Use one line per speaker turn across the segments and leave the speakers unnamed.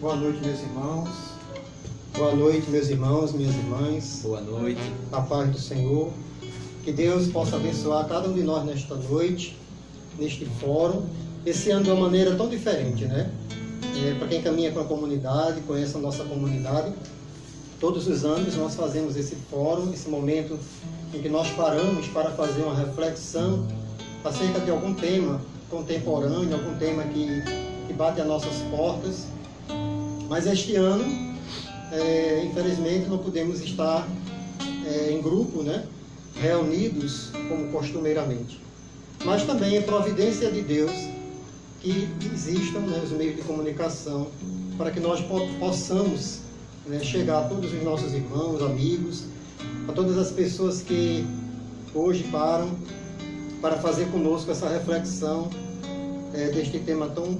Boa noite, meus irmãos. Boa noite, meus irmãos, minhas irmãs.
Boa noite.
A paz do Senhor. Que Deus possa abençoar cada um de nós nesta noite, neste fórum. Esse ano de uma maneira tão diferente, né? Para quem caminha com a comunidade, conhece a nossa comunidade, todos os anos nós fazemos esse fórum, esse momento em que nós paramos para fazer uma reflexão acerca de algum tema contemporâneo, algum tema que bate às nossas portas. Mas este ano, infelizmente, não podemos estar em grupo, né, reunidos como costumeiramente. Mas também é providência de Deus que existam, né, os meios de comunicação para que nós possamos, né, chegar a todos os nossos irmãos, amigos, a todas as pessoas que hoje param para fazer conosco essa reflexão deste tema tão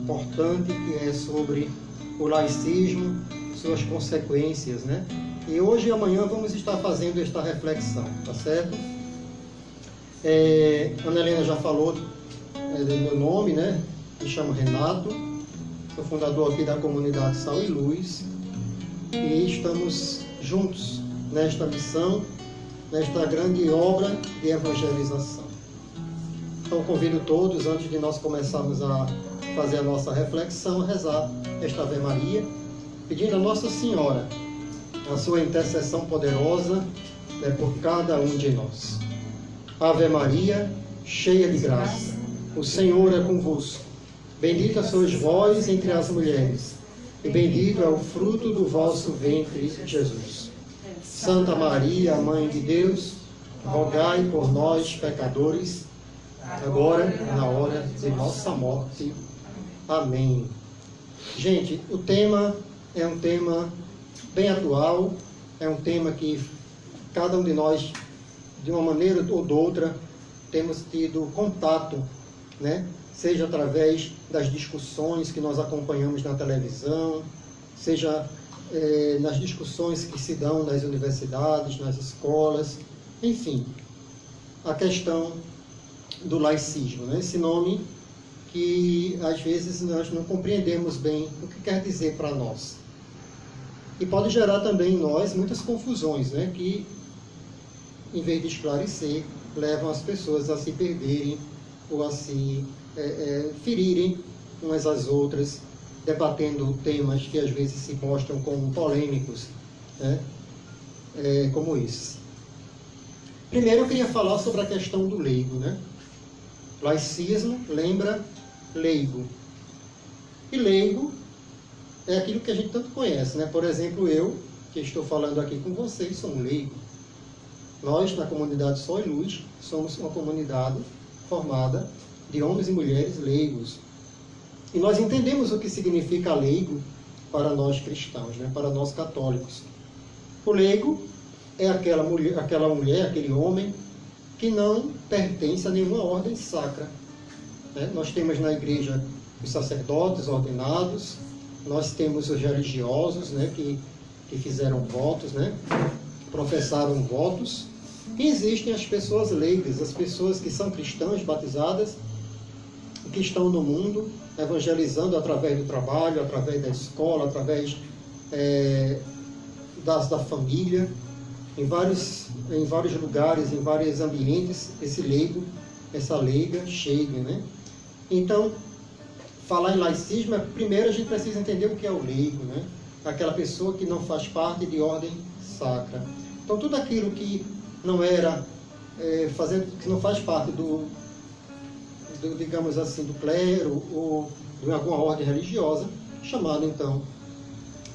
importante que é sobre o laicismo, suas consequências, né? E hoje e amanhã vamos estar fazendo esta reflexão, tá certo? Ana Helena já falou do meu nome, né? Me chamo Renato, sou fundador aqui da comunidade Sal e Luz e estamos juntos nesta missão, nesta grande obra de evangelização. Então convido todos, antes de nós começarmos a fazer a nossa reflexão, a rezar esta Ave Maria, pedindo a Nossa Senhora a sua intercessão poderosa, né, por cada um de nós. Ave Maria, cheia de graça, o Senhor é convosco. Bendita sois vós entre as mulheres, e bendito é o fruto do vosso ventre, Jesus. Santa Maria, Mãe de Deus, rogai por nós, pecadores, agora e na hora de nossa morte. Amém. Gente, o tema é um tema bem atual, é um tema que cada um de nós, de uma maneira ou de outra, temos tido contato, né? Seja através das discussões que nós acompanhamos na televisão, seja nas discussões que se dão nas universidades, nas escolas, enfim, a questão do laicismo, né? Esse nome que às vezes nós não compreendemos bem o que quer dizer para nós. E pode gerar também em nós muitas confusões, né? Que, em vez de esclarecer, levam as pessoas a se perderem ou a se ferirem umas às outras, debatendo temas que às vezes se mostram como polêmicos, né? Como esse. Primeiro eu queria falar sobre a questão do leigo, né? Laicismo lembra leigo. E leigo é aquilo que a gente tanto conhece, né? Por exemplo, eu, que estou falando aqui com vocês, sou um leigo. Nós, na comunidade Sol e Luz, somos uma comunidade formada de homens e mulheres leigos. E nós entendemos o que significa leigo para nós cristãos, né? Para nós católicos. O leigo é aquela mulher, aquele homem que não pertence a nenhuma ordem sacra. Né? Nós temos na igreja os sacerdotes ordenados, nós temos os religiosos, né, que fizeram votos, né, professaram votos, e existem as pessoas leigas, as pessoas que são cristãs, batizadas, que estão no mundo, evangelizando através do trabalho, através da escola, através da família, em vários lugares, em vários ambientes, esse leigo, essa leiga chega, né? Então, falar em laicismo, primeiro a gente precisa entender o que é o leigo, né? Aquela pessoa que não faz parte de ordem sacra. Então, tudo aquilo que não era, que não faz parte do, digamos assim, do clero ou de alguma ordem religiosa, chamado então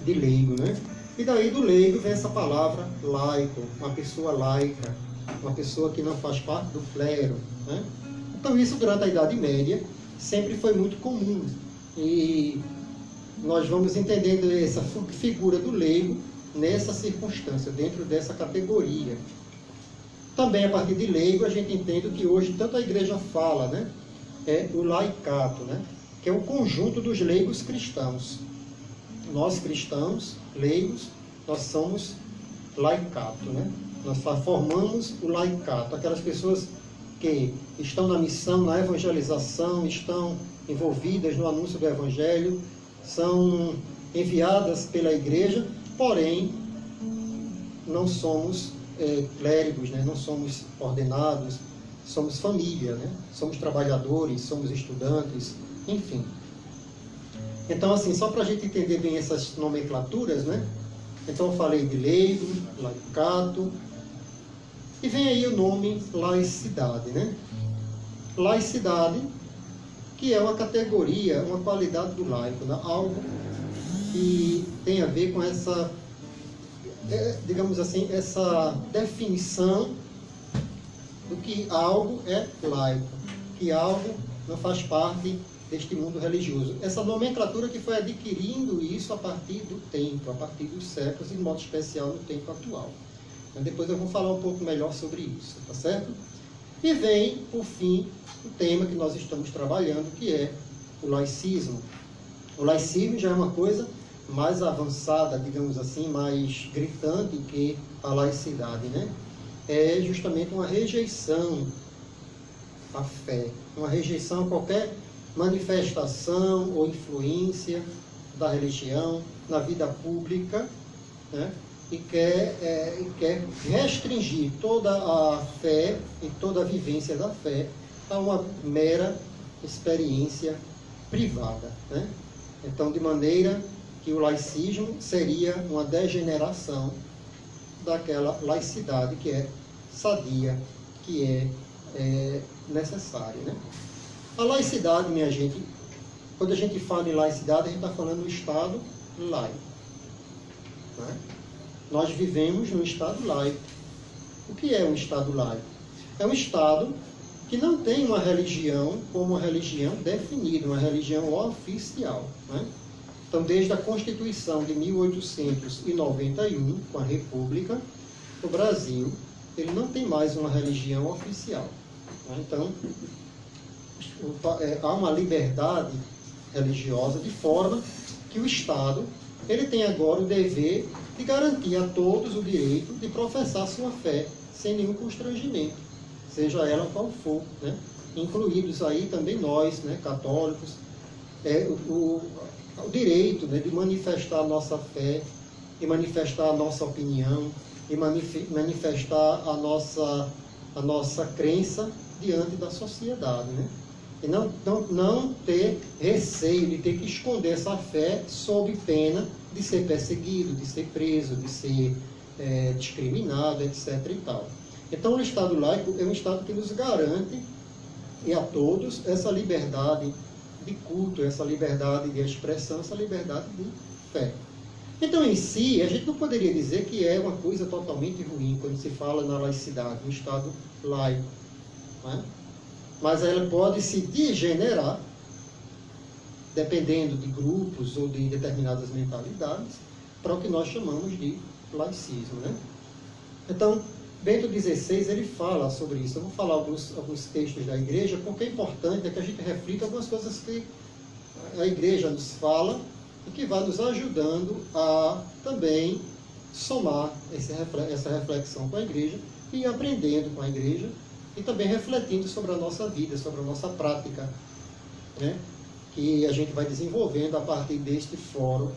de leigo, né? E daí do leigo vem essa palavra laico, uma pessoa laica, uma pessoa que não faz parte do clero, né? Então isso durante a Idade Média sempre foi muito comum. E nós vamos entendendo essa figura do leigo nessa circunstância, dentro dessa categoria. Também a partir de leigo a gente entende que hoje tanto a igreja fala, né? O laicato, né? Que é o conjunto dos leigos cristãos. Nós cristãos, leigos, nós somos laicato, né? Nós formamos o laicato, aquelas pessoas que estão na missão, na evangelização, estão envolvidas no anúncio do Evangelho, são enviadas pela igreja, porém não somos clérigos, né? Não somos ordenados, somos família, né? Somos trabalhadores, somos estudantes, enfim. Então, assim, só para a gente entender bem essas nomenclaturas, né? Então, eu falei de leigo, laicato, e vem aí o nome laicidade, né? Laicidade, que é uma categoria, uma qualidade do laico, né? Algo que tem a ver com essa, digamos assim, essa definição do que algo é laico, que algo não faz parte deste mundo religioso. Essa nomenclatura que foi adquirindo isso a partir do tempo, a partir dos séculos, e de modo especial no tempo atual. Então, depois eu vou falar um pouco melhor sobre isso, tá certo? E vem, por fim, o tema que nós estamos trabalhando, que é o laicismo. O laicismo já é uma coisa mais avançada, digamos assim, mais gritante que a laicidade, né? É justamente uma rejeição à fé, uma rejeição a qualquer manifestação ou influência da religião na vida pública, né? E quer restringir toda a fé e toda a vivência da fé a uma mera experiência privada, né? Então, de maneira que o laicismo seria uma degeneração daquela laicidade que é sadia, que é necessária, né? A laicidade, minha gente, quando a gente fala em laicidade, a gente está falando do Estado laico, né? Nós vivemos num Estado laico. O que é um Estado laico? É um Estado que não tem uma religião como uma religião definida, uma religião oficial, né? Então, desde a Constituição de 1891, com a República, o Brasil, ele não tem mais uma religião oficial, né? Então, há uma liberdade religiosa de forma que o Estado ele tem agora o dever de garantir a todos o direito de professar sua fé sem nenhum constrangimento, seja ela qual for, né? Incluídos aí também nós, né, católicos, o direito, né, de manifestar a nossa fé, de manifestar a nossa opinião, de manifestar a nossa crença diante da sociedade, né? E não ter receio de ter que esconder essa fé sob pena de ser perseguido, de ser preso, de ser discriminado, etc. e tal. Então, o Estado laico é um Estado que nos garante, e a todos, essa liberdade de culto, essa liberdade de expressão, essa liberdade de fé. Então, em si, a gente não poderia dizer que é uma coisa totalmente ruim quando se fala na laicidade, no Estado laico, né? Mas ela pode se degenerar, dependendo de grupos ou de determinadas mentalidades, para o que nós chamamos de laicismo, né? Então, Bento XVI, ele fala sobre isso. Eu vou falar alguns textos da igreja, porque é importante que a gente reflita algumas coisas que a igreja nos fala e que vai nos ajudando a também somar essa reflexão com a igreja e aprendendo com a igreja e também refletindo sobre a nossa vida, sobre a nossa prática, né? Que a gente vai desenvolvendo a partir deste fórum,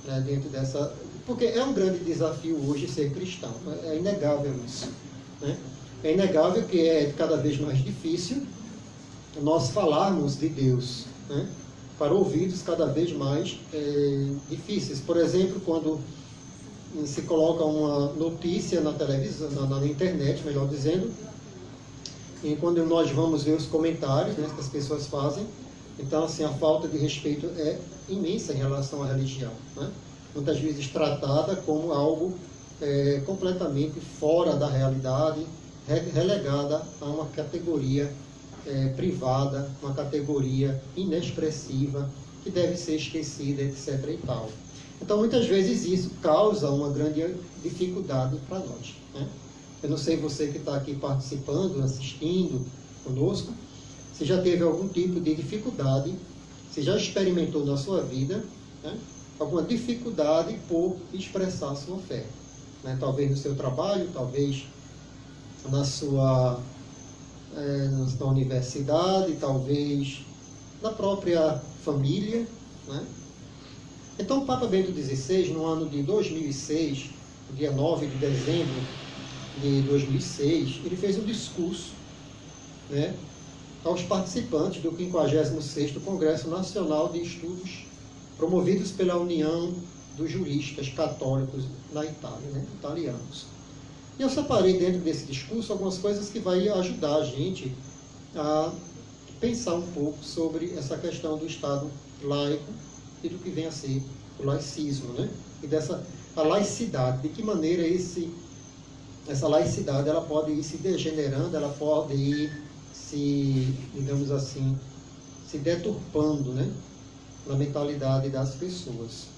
né? Dentro dessa... Porque é um grande desafio hoje ser cristão, é inegável isso, né? É inegável que é cada vez mais difícil nós falarmos de Deus, né? Para ouvidos cada vez mais difíceis. Por exemplo, quando se coloca uma notícia na televisão, na internet, melhor dizendo, e quando nós vamos ver os comentários, né, que as pessoas fazem, então, assim, a falta de respeito é imensa em relação à religião, né? Muitas vezes tratada como algo completamente fora da realidade, relegada a uma categoria privada, uma categoria inexpressiva, que deve ser esquecida, etc. e tal. Então, muitas vezes isso causa uma grande dificuldade para nós, né? Eu não sei você que está aqui participando, assistindo conosco, se já teve algum tipo de dificuldade, se já experimentou na sua vida, né, alguma dificuldade por expressar a sua fé, né? Talvez no seu trabalho, talvez na sua na universidade, talvez na própria família, né? Então, o Papa Bento XVI, no ano de 2006, dia 9 de dezembro de 2006, ele fez um discurso, né, aos participantes do 56º Congresso Nacional de Estudos promovidos pela União dos Juristas Católicos na Itália, né, italianos. E eu separei dentro desse discurso algumas coisas que vai ajudar a gente a pensar um pouco sobre essa questão do Estado laico e do que vem a ser o laicismo, né? E a laicidade, de que maneira essa laicidade ela pode ir se degenerando, ela pode ir se, digamos assim, se deturpando, né, na mentalidade das pessoas.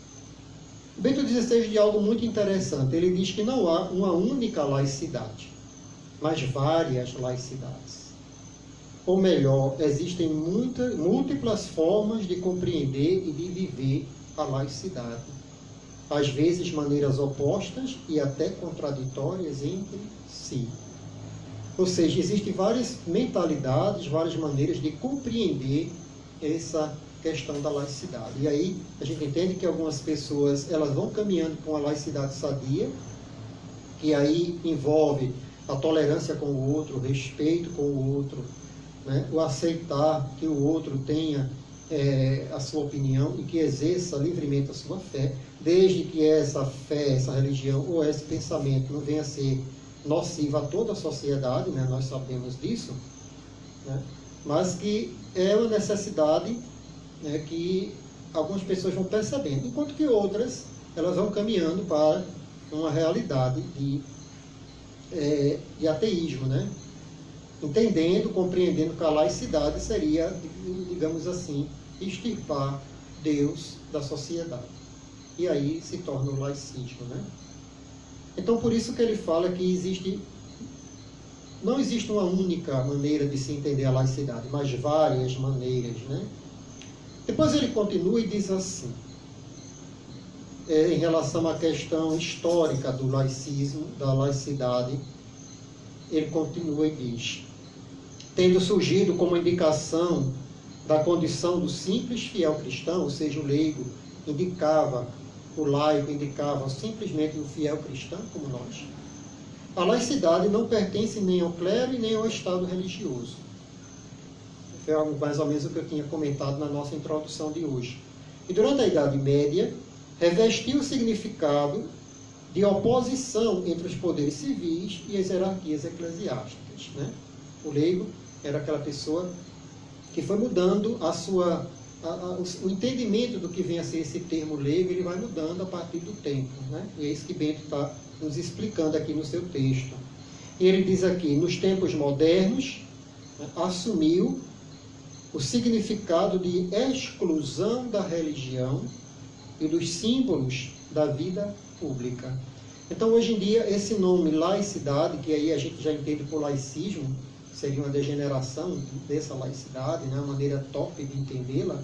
O Bento XVI diz algo muito interessante. Ele diz que não há uma única laicidade, mas várias laicidades. Ou melhor, existem múltiplas formas de compreender e de viver a laicidade. Às vezes maneiras opostas e até contraditórias entre si. Ou seja, existem várias mentalidades, várias maneiras de compreender essa questão da laicidade. E aí a gente entende que algumas pessoas elas vão caminhando com a laicidade sadia, que aí envolve a tolerância com o outro, o respeito com o outro, né? O aceitar que o outro tenha a sua opinião e que exerça livremente a sua fé, desde que essa fé, essa religião ou esse pensamento não venha a ser nociva a toda a sociedade, né? Nós sabemos disso, né? Mas que é uma necessidade, né, que algumas pessoas vão percebendo, enquanto que outras elas vão caminhando para uma realidade de ateísmo, né? Entendendo, compreendendo que a laicidade seria, digamos assim, extirpar Deus da sociedade. E aí se torna o laicismo, né? Então, por isso que ele fala que não existe uma única maneira de se entender a laicidade, mas várias maneiras, né? Depois ele continua e diz assim, em relação à questão histórica do laicismo, da laicidade, ele continua e diz: tendo surgido como indicação da condição do simples fiel cristão, ou seja, o leigo o laico indicava simplesmente o fiel cristão, como nós, a laicidade não pertence nem ao clero e nem ao estado religioso. Foi mais ou menos o que eu tinha comentado na nossa introdução de hoje. E durante a Idade Média, revestiu o significado de oposição entre os poderes civis e as hierarquias eclesiásticas, né? O leigo era aquela pessoa que foi mudando o entendimento do que vem a ser esse termo leigo, ele vai mudando a partir do tempo, né? E é isso que Bento está nos explicando aqui no seu texto. E ele diz aqui, nos tempos modernos, né, assumiu o significado de exclusão da religião e dos símbolos da vida pública. Então, hoje em dia, esse nome laicidade, que aí a gente já entende por laicismo, seria uma degeneração dessa laicidade, né, uma maneira torpe de entendê-la,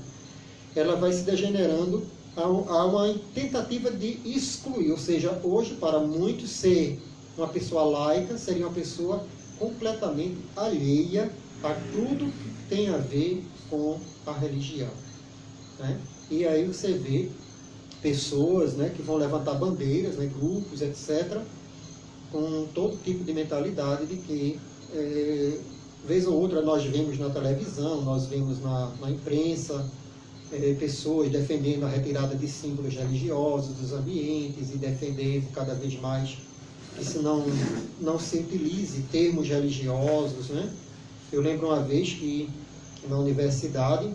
ela vai se degenerando a uma tentativa de excluir, ou seja, hoje, para muitos, ser uma pessoa laica seria uma pessoa completamente alheia a tudo que tem a ver com a religião, né? E aí você vê pessoas, né, que vão levantar bandeiras, né, grupos, etc., com todo tipo de mentalidade de que, vez ou outra, nós vemos na televisão, nós vemos na imprensa, pessoas defendendo a retirada de símbolos religiosos dos ambientes e defendendo cada vez mais que se não se utilize termos religiosos, né? Eu lembro uma vez que na universidade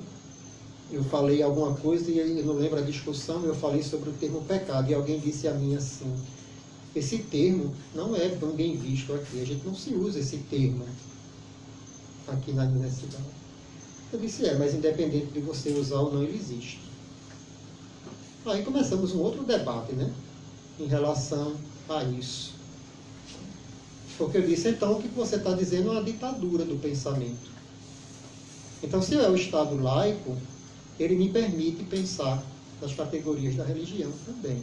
eu falei alguma coisa e eu não lembro a discussão, eu falei sobre o termo pecado e alguém disse a mim assim: esse termo não é tão bem visto aqui, a gente não se usa esse termo aqui na universidade. Eu disse, mas independente de você usar ou não, ele existe. Aí começamos um outro debate, né, em relação a isso. Porque eu disse, então, o que você está dizendo é uma ditadura do pensamento. Então, se é o Estado laico, ele me permite pensar nas categorias da religião também,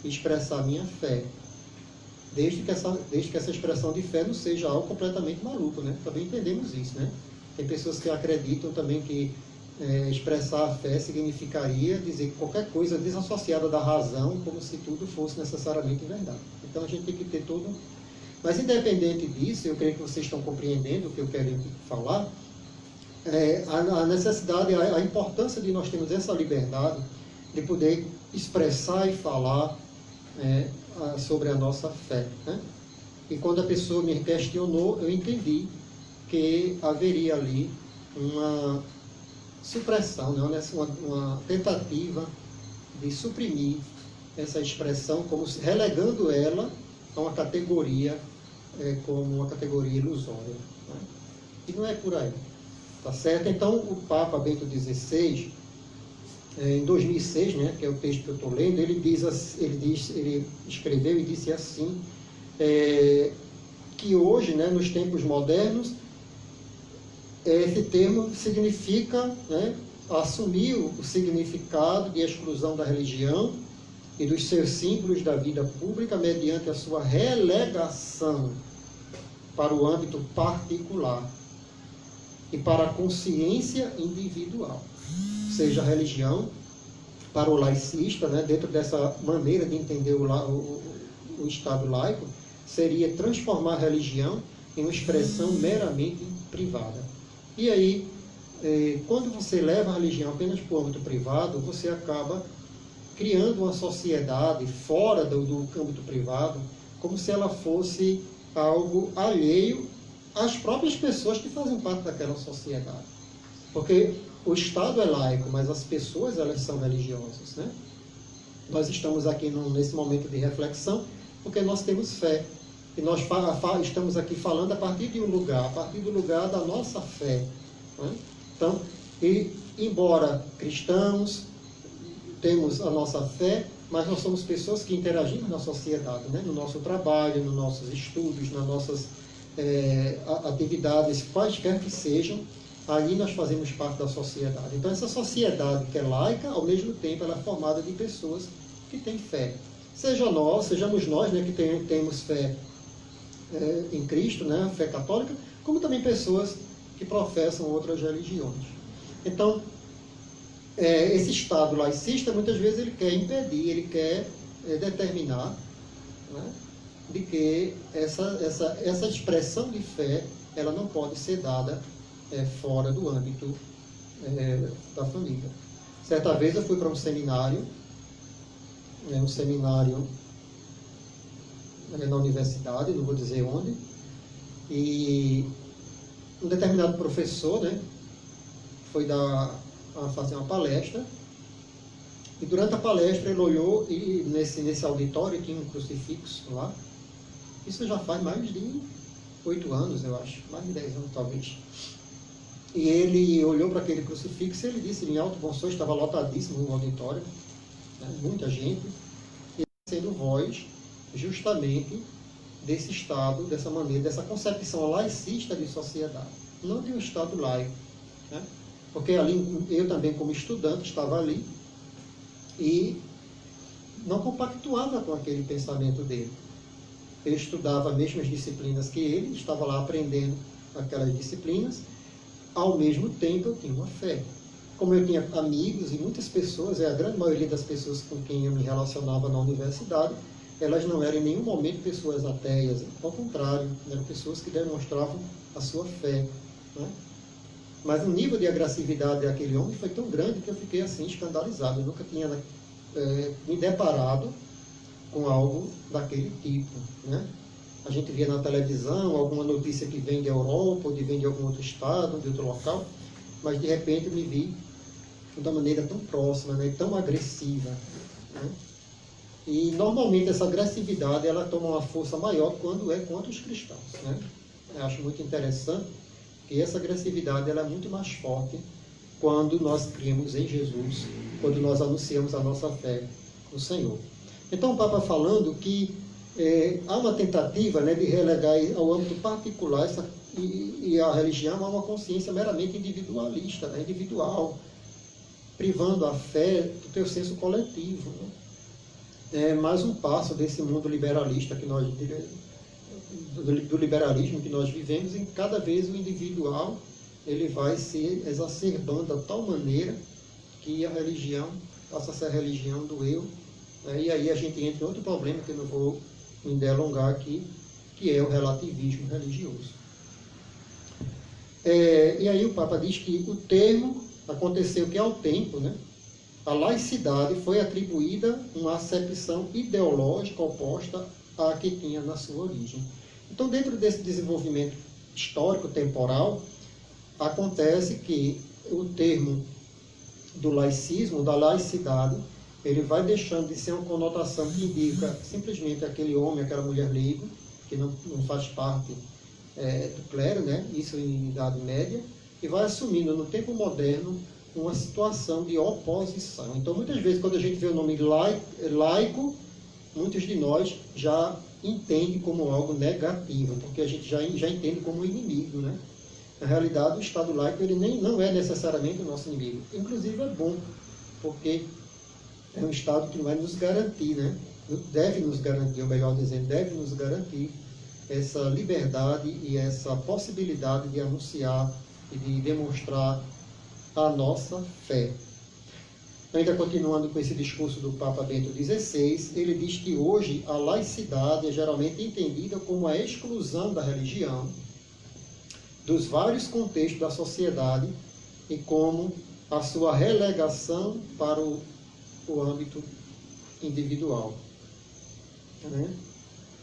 e expressar a minha fé, desde que essa expressão de fé não seja algo completamente maluco, né? Também entendemos isso, né? Tem pessoas que acreditam também que expressar a fé significaria dizer que qualquer coisa desassociada da razão, como se tudo fosse necessariamente verdade. Então a gente tem que ter todo... Mas independente disso, eu creio que vocês estão compreendendo o que eu quero falar, a necessidade, a importância de nós termos essa liberdade de poder expressar e falar sobre a nossa fé, né? E quando a pessoa me questionou, eu entendi que haveria ali uma supressão, né? uma tentativa de suprimir essa expressão, como relegando ela a uma categoria, como uma categoria ilusória, né? E não é por aí, tá certo? Então, o Papa Bento XVI, em 2006, né, que é o texto que eu estou lendo, ele escreveu e disse assim, que hoje, né, nos tempos modernos, esse termo significa, né, assumir o significado de exclusão da religião e dos seus símbolos da vida pública mediante a sua relegação para o âmbito particular e para a consciência individual. Seja a religião, para o laicista, né, dentro dessa maneira de entender o Estado laico, seria transformar a religião em uma expressão meramente privada. E aí, quando você leva a religião apenas para o âmbito privado, você acaba criando uma sociedade fora do âmbito privado, como se ela fosse algo alheio às próprias pessoas que fazem parte daquela sociedade. Porque o Estado é laico, mas as pessoas, elas são religiosas, né? Nós estamos aqui nesse momento de reflexão porque nós temos fé. E nós estamos aqui falando a partir de um lugar, a partir do lugar da nossa fé, né? Então, embora cristãos, temos a nossa fé, mas nós somos pessoas que interagimos na sociedade, né? No nosso trabalho, nos nossos estudos, nas nossas atividades, quaisquer que sejam, ali nós fazemos parte da sociedade. Então, essa sociedade que é laica, ao mesmo tempo, ela é formada de pessoas que têm fé. Sejamos nós, né, que temos fé em Cristo, né, fé católica, como também pessoas que professam outras religiões. Então, esse Estado laicista, muitas vezes, ele quer impedir, ele quer determinar, né, de que essa expressão de fé, ela não pode ser dada fora do âmbito da família. Certa vez eu fui para um seminário na universidade, não vou dizer onde, e um determinado professor, né, foi fazer uma palestra, e durante a palestra ele olhou e nesse auditório tinha um crucifixo lá. Isso já faz mais de 8 anos, eu acho, mais de 10 anos talvez. E ele olhou para aquele crucifixo e ele disse, em alto bom som, estava lotadíssimo no auditório, né, muita gente, e sendo voz justamente desse Estado, dessa maneira, dessa concepção laicista de sociedade, não de um Estado laico, né? Porque ali, eu também como estudante estava ali e não compactuava com aquele pensamento dele. Eu estudava as mesmas disciplinas que ele, estava lá aprendendo aquelas disciplinas, ao mesmo tempo eu tinha uma fé. Como eu tinha amigos e muitas pessoas, a grande maioria das pessoas com quem eu me relacionava na universidade, elas não eram em nenhum momento pessoas ateias, ao contrário, eram pessoas que demonstravam a sua fé, né? Mas o nível de agressividade daquele homem foi tão grande que eu fiquei assim escandalizado. Eu nunca tinha me deparado com algo daquele tipo, né? A gente via na televisão alguma notícia que vem da Europa, ou que vem de algum outro estado, de outro local, mas de repente eu me vi de uma maneira tão próxima, né, tão agressiva, né? E normalmente essa agressividade ela toma uma força maior quando é contra os cristãos, né? Eu acho muito interessante que essa agressividade ela é muito mais forte quando nós cremos em Jesus, quando nós anunciamos a nossa fé no Senhor. Então o Papa falando que há uma tentativa, né, de relegar ao âmbito particular e a religião a uma consciência meramente individualista, né, individual, privando a fé do teu senso coletivo, né? É mais um passo desse mundo liberalista do liberalismo que nós vivemos, em cada vez o individual ele vai se exacerbando de tal maneira que a religião passa a ser a religião do eu, né? E aí a gente entra em outro problema que eu não vou me delongar aqui, que é o relativismo religioso. E aí o Papa diz que o termo aconteceu que ao tempo, né, a laicidade foi atribuída uma acepção ideológica oposta à que tinha na sua origem. Então, dentro desse desenvolvimento histórico, temporal, acontece que o termo do laicismo, da laicidade, ele vai deixando de ser uma conotação que indica simplesmente aquele homem, aquela mulher leigo, que não faz parte do clero, né? Isso em Idade Média, e vai assumindo no tempo moderno uma situação de oposição. Então, muitas vezes, quando a gente vê o nome laico, muitos de nós já entendem como algo negativo, porque a gente já entende como inimigo, né? Na realidade, o Estado laico ele não é necessariamente o nosso inimigo. Inclusive, é bom, porque é um Estado que vai nos garantir, né? Deve nos garantir, ou melhor dizendo, deve nos garantir essa liberdade e essa possibilidade de anunciar e de demonstrar a nossa fé. Ainda continuando com esse discurso do Papa Bento XVI, ele diz que hoje a laicidade é geralmente entendida como a exclusão da religião dos vários contextos da sociedade e como a sua relegação para o âmbito individual. Né?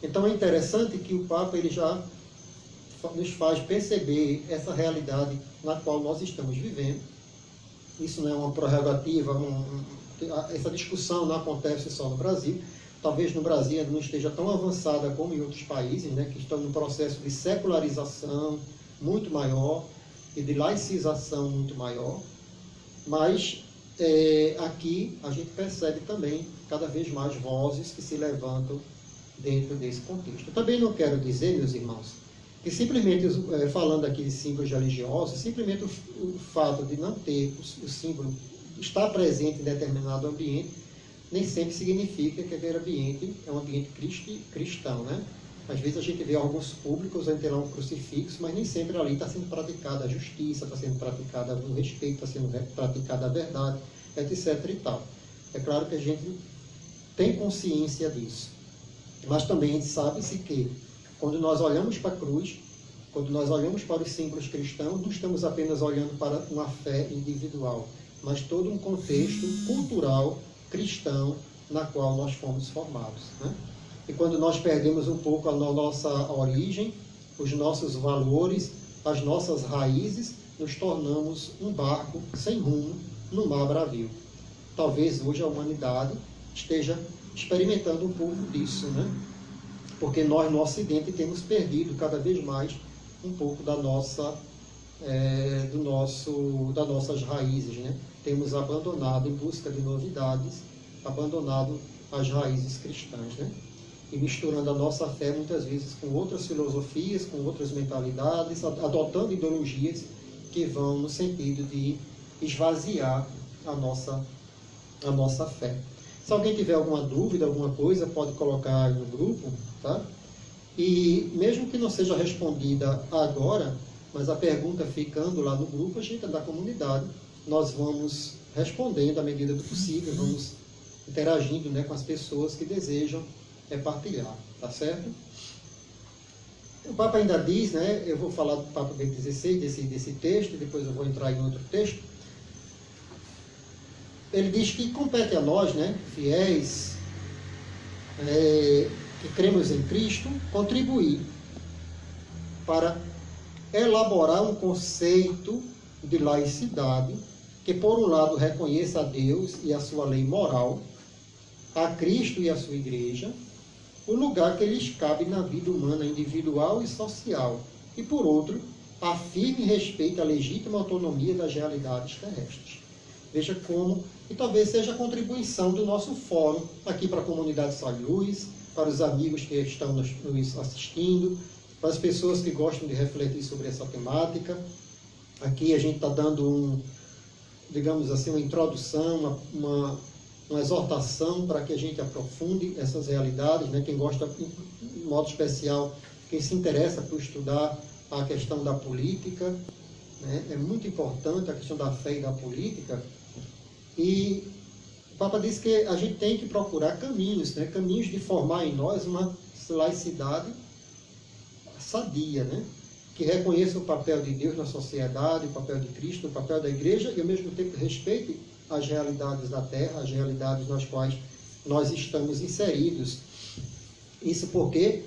Então é interessante que o Papa ele já nos faz perceber essa realidade na qual nós estamos vivendo. Isso não é uma prerrogativa, essa discussão não acontece só no Brasil. Talvez no Brasil não esteja tão avançada como em outros países, né, que estão num processo de secularização muito maior e de laicização muito maior. Mas aqui a gente percebe também cada vez mais vozes que se levantam dentro desse contexto. Eu também não quero dizer, meus irmãos, que simplesmente, falando aqui de símbolos religiosos, simplesmente o fato de não ter o símbolo estar presente em determinado ambiente, nem sempre significa que aquele ambiente é um ambiente cristão, né? Às vezes a gente vê órgãos públicos, a gente tem lá um crucifixo, mas nem sempre ali está sendo praticada a justiça, está sendo praticada o respeito, está sendo praticada a verdade, etc. e tal. É claro que a gente tem consciência disso. Mas também a gente sabe-se que, quando nós olhamos para a cruz, quando nós olhamos para os símbolos cristãos, não estamos apenas olhando para uma fé individual, mas todo um contexto cultural cristão na qual nós fomos formados, né? E quando nós perdemos um pouco a nossa origem, os nossos valores, as nossas raízes, nos tornamos um barco sem rumo no mar bravio. Talvez hoje a humanidade esteja experimentando um pouco disso, né? Porque nós no Ocidente temos perdido cada vez mais um pouco das nossas raízes, né? Temos abandonado, em busca de novidades, abandonado as raízes cristãs, né? E misturando a nossa fé muitas vezes com outras filosofias, com outras mentalidades, adotando ideologias que vão no sentido de esvaziar a nossa fé. Se alguém tiver alguma dúvida, alguma coisa, pode colocar aí no grupo, tá? E mesmo que não seja respondida agora, mas a pergunta ficando lá no grupo, a gente da comunidade, nós vamos respondendo à medida do possível, vamos interagindo, né, com as pessoas que desejam partilhar, tá certo? O Papa ainda diz, né, eu vou falar do Papa Bento XVI, desse texto, e depois eu vou entrar em outro texto. Ele diz que compete a nós, né, fiéis, que cremos em Cristo, contribuir para elaborar um conceito de laicidade que, por um lado, reconheça a Deus e a sua lei moral, a Cristo e a sua igreja, o lugar que lhes cabe na vida humana individual e social, e, por outro, afirme e respeite a legítima autonomia das realidades terrestres. Veja como, e talvez seja a contribuição do nosso fórum aqui para a comunidade Sal e Luz, para os amigos que estão nos assistindo, para as pessoas que gostam de refletir sobre essa temática. Aqui a gente está dando digamos assim, uma introdução, uma exortação para que a gente aprofunde essas realidades, né? Quem gosta, de modo especial, quem se interessa por estudar a questão da política, né? É muito importante a questão da fé e da política. E o Papa diz que a gente tem que procurar caminhos, né? Caminhos de formar em nós uma laicidade sadia, né? Que reconheça o papel de Deus na sociedade, o papel de Cristo, o papel da igreja e, ao mesmo tempo, respeite as realidades da terra, as realidades nas quais nós estamos inseridos. Isso porque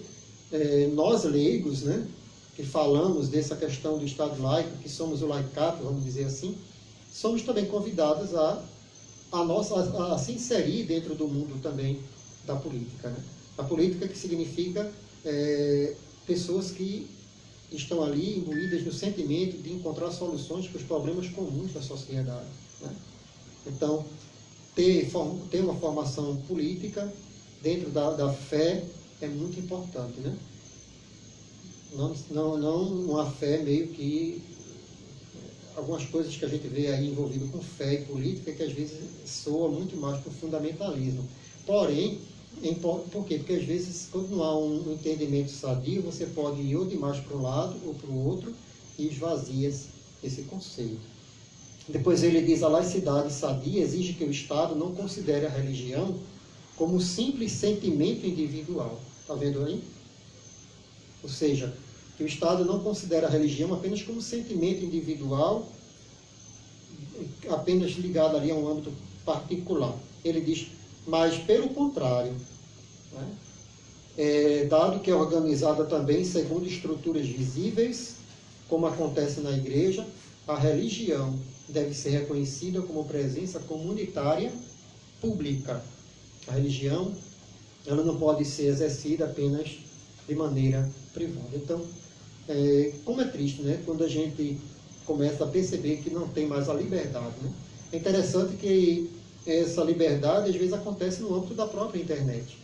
nós leigos, né, que falamos dessa questão do Estado laico, que somos o laicato, vamos dizer assim, somos também convidados a se inserir dentro do mundo também da política, né? A política que significa pessoas que estão ali imbuídas no sentimento de encontrar soluções para os problemas comuns da sociedade, né? Então, ter uma formação política dentro da fé é muito importante, né? Não uma fé meio que... Algumas coisas que a gente vê aí envolvido com fé e política que às vezes soa muito mais para o fundamentalismo. Porém, por quê? Porque às vezes, quando não há um entendimento sadio, você pode ir ou demais para um lado ou para o outro e esvazia esse conceito. Depois ele diz: a laicidade sadia exige que o Estado não considere a religião como simples sentimento individual. Está vendo aí? Ou seja, que o Estado não considera a religião apenas como sentimento individual, apenas ligado ali a um âmbito particular. Ele diz, mas pelo contrário, né? Dado que é organizada também segundo estruturas visíveis, como acontece na igreja, a religião deve ser reconhecida como presença comunitária pública. A religião, ela não pode ser exercida apenas de maneira privada. Então, como é triste, né? Quando a gente começa a perceber que não tem mais a liberdade, né? É interessante que essa liberdade às vezes acontece no âmbito da própria internet.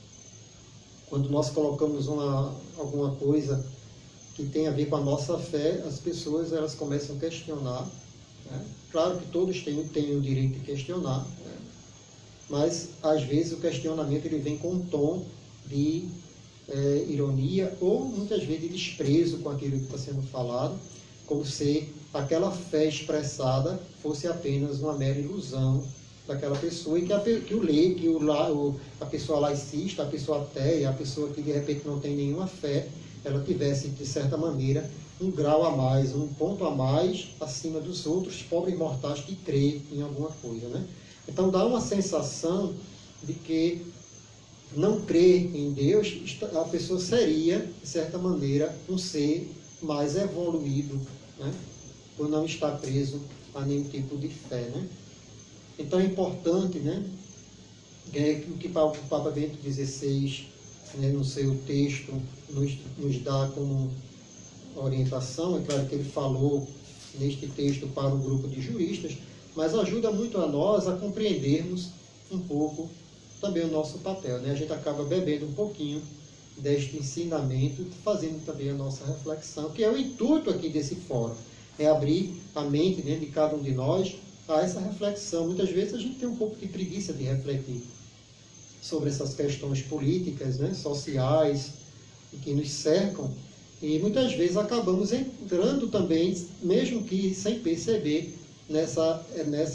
Quando nós colocamos alguma coisa que tem a ver com a nossa fé, as pessoas elas começam a questionar, né? Claro que todos têm o direito de questionar, né? Mas às vezes o questionamento ele vem com um tom de ironia ou muitas vezes de desprezo com aquilo que está sendo falado, como se aquela fé expressada fosse apenas uma mera ilusão daquela pessoa e que o leigo, a pessoa laicista, a pessoa ateia, a pessoa que de repente não tem nenhuma fé, ela tivesse, de certa maneira, um grau a mais, um ponto a mais acima dos outros pobres mortais que creem em alguma coisa, né? Então dá uma sensação de que não crer em Deus, a pessoa seria, de certa maneira, um ser mais evoluído, né? Por não estar preso a nenhum tipo de fé, né? Então é importante, né, o que o Papa Bento XVI, né, no seu texto, nos dá como orientação. É claro que ele falou neste texto para um grupo de juristas, mas ajuda muito a nós a compreendermos um pouco também o nosso papel, né? A gente acaba bebendo um pouquinho deste ensinamento, fazendo também a nossa reflexão, que é o intuito aqui desse fórum, é abrir a mente, né, de cada um de nós a essa reflexão. Muitas vezes a gente tem um pouco de preguiça de refletir sobre essas questões políticas, né, sociais, que nos cercam, e muitas vezes acabamos entrando também, mesmo que sem perceber, nessa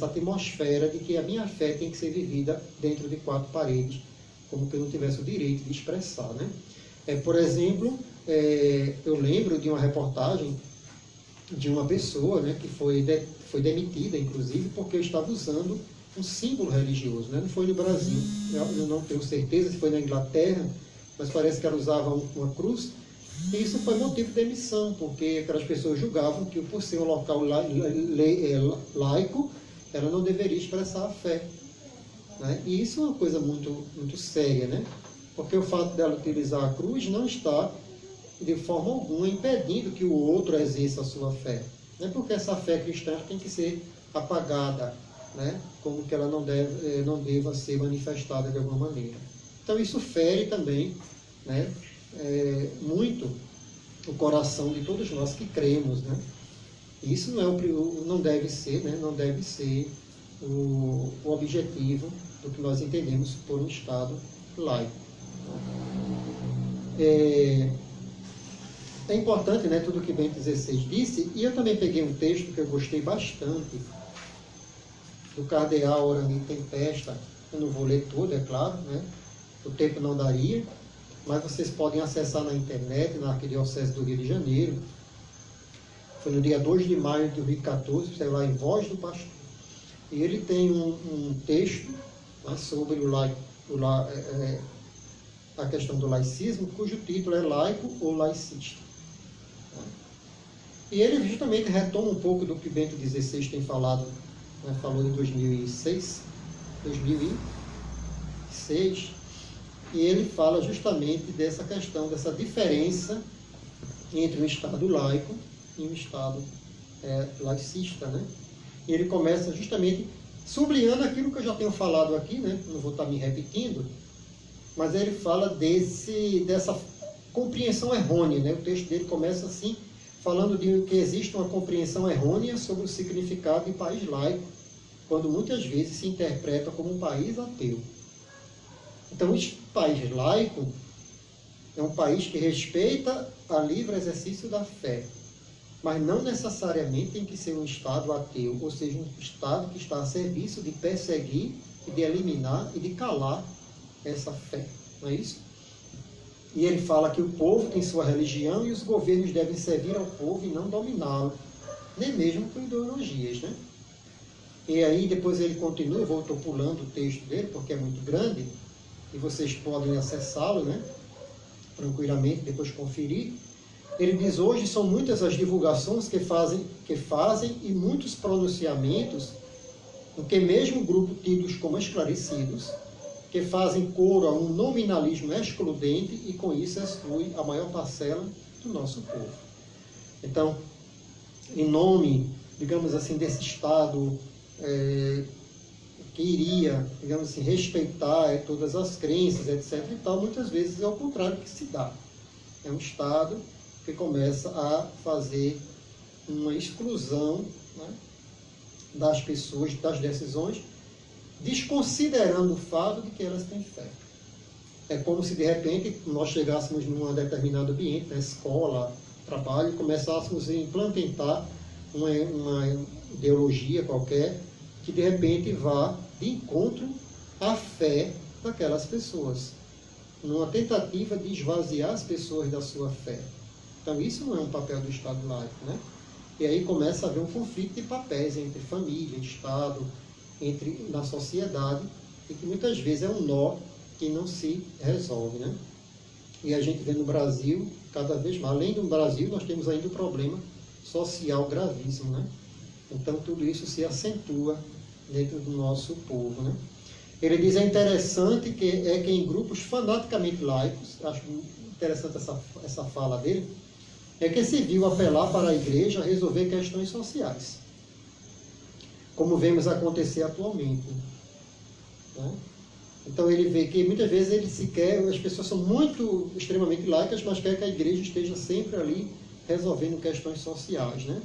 atmosfera de que a minha fé tem que ser vivida dentro de quatro paredes, como que eu não tivesse o direito de expressar, né? Por exemplo, eu lembro de uma reportagem de uma pessoa, né, que foi demitida, inclusive, porque eu estava usando um símbolo religioso, né? Não foi no Brasil, eu não tenho certeza se foi na Inglaterra, mas parece que ela usava uma cruz, e isso foi motivo de demissão, porque aquelas pessoas julgavam que, por ser um local laico, ela não deveria expressar a fé, né? E isso é uma coisa muito, muito séria, né? Porque o fato dela utilizar a cruz não está, de forma alguma, impedindo que o outro exerça a sua fé. Não é porque essa fé cristã tem que ser apagada, né? Como que ela não deva ser manifestada de alguma maneira. Então isso fere também, né, muito o coração de todos nós que cremos, né? Isso não deve ser, né? Não deve ser o objetivo do que nós entendemos por um Estado laico. é importante, né, tudo que Bento XVI disse, e eu também peguei um texto que eu gostei bastante, do cardeal Orani Tempesta. Eu não vou ler todo, é claro, né? O tempo não daria, mas vocês podem acessar na internet, na Arquidiocese do Rio de Janeiro. Foi no dia 2 de maio de 2014, sei lá, em Voz do Pastor. E ele tem um texto, né, sobre a questão do laicismo, cujo título é Laico ou Laicista. E ele justamente retoma um pouco do que Bento XVI tem falado, né, falou em 2006, e ele fala justamente dessa questão, dessa diferença entre um Estado laico e um Estado laicista, né? E ele começa justamente sublinhando aquilo que eu já tenho falado aqui, né? Não vou estar me repetindo, mas ele fala dessa compreensão errônea, né? O texto dele começa assim, falando de que existe uma compreensão errônea sobre o significado de país laico, quando muitas vezes se interpreta como um país ateu. Então, o país laico é um país que respeita a livre exercício da fé, mas não necessariamente tem que ser um Estado ateu, ou seja, um Estado que está a serviço de perseguir e de eliminar e de calar essa fé, não é isso? E ele fala que o povo tem sua religião e os governos devem servir ao povo e não dominá-lo, nem mesmo com ideologias, né? E aí depois ele continua, eu estou pulando o texto dele porque é muito grande, e vocês podem acessá-lo, né? Tranquilamente, depois conferir. Ele diz: hoje são muitas as divulgações que fazem e muitos pronunciamentos, em que mesmo grupos tidos como esclarecidos, que fazem coro a um nominalismo excludente e com isso exclui a maior parcela do nosso povo. Então, em nome, digamos assim, desse Estado que iria, digamos assim, respeitar todas as crenças, etc. e tal, muitas vezes é o contrário que se dá. É um Estado que começa a fazer uma exclusão, né, das pessoas, das decisões, desconsiderando o fato de que elas têm fé. É como se, de repente, nós chegássemos num determinado ambiente, na escola, trabalho, e começássemos a implementar uma ideologia qualquer que, de repente, vá de encontro à fé daquelas pessoas, numa tentativa de esvaziar as pessoas da sua fé. Então, isso não é um papel do Estado laico, né? E aí começa a haver um conflito de papéis entre família, Estado, na sociedade, e que muitas vezes é um nó que não se resolve, né? E a gente vê no Brasil, cada vez mais, além do Brasil, nós temos ainda um problema social gravíssimo, né? Então, tudo isso se acentua dentro do nosso povo, né? Ele diz: é interessante que em grupos fanaticamente laicos, acho interessante essa fala dele, é que se viu apelar para a igreja a resolver questões sociais, como vemos acontecer atualmente, né? Então ele vê que muitas vezes as pessoas são muito extremamente laicas, mas quer que a igreja esteja sempre ali resolvendo questões sociais, né?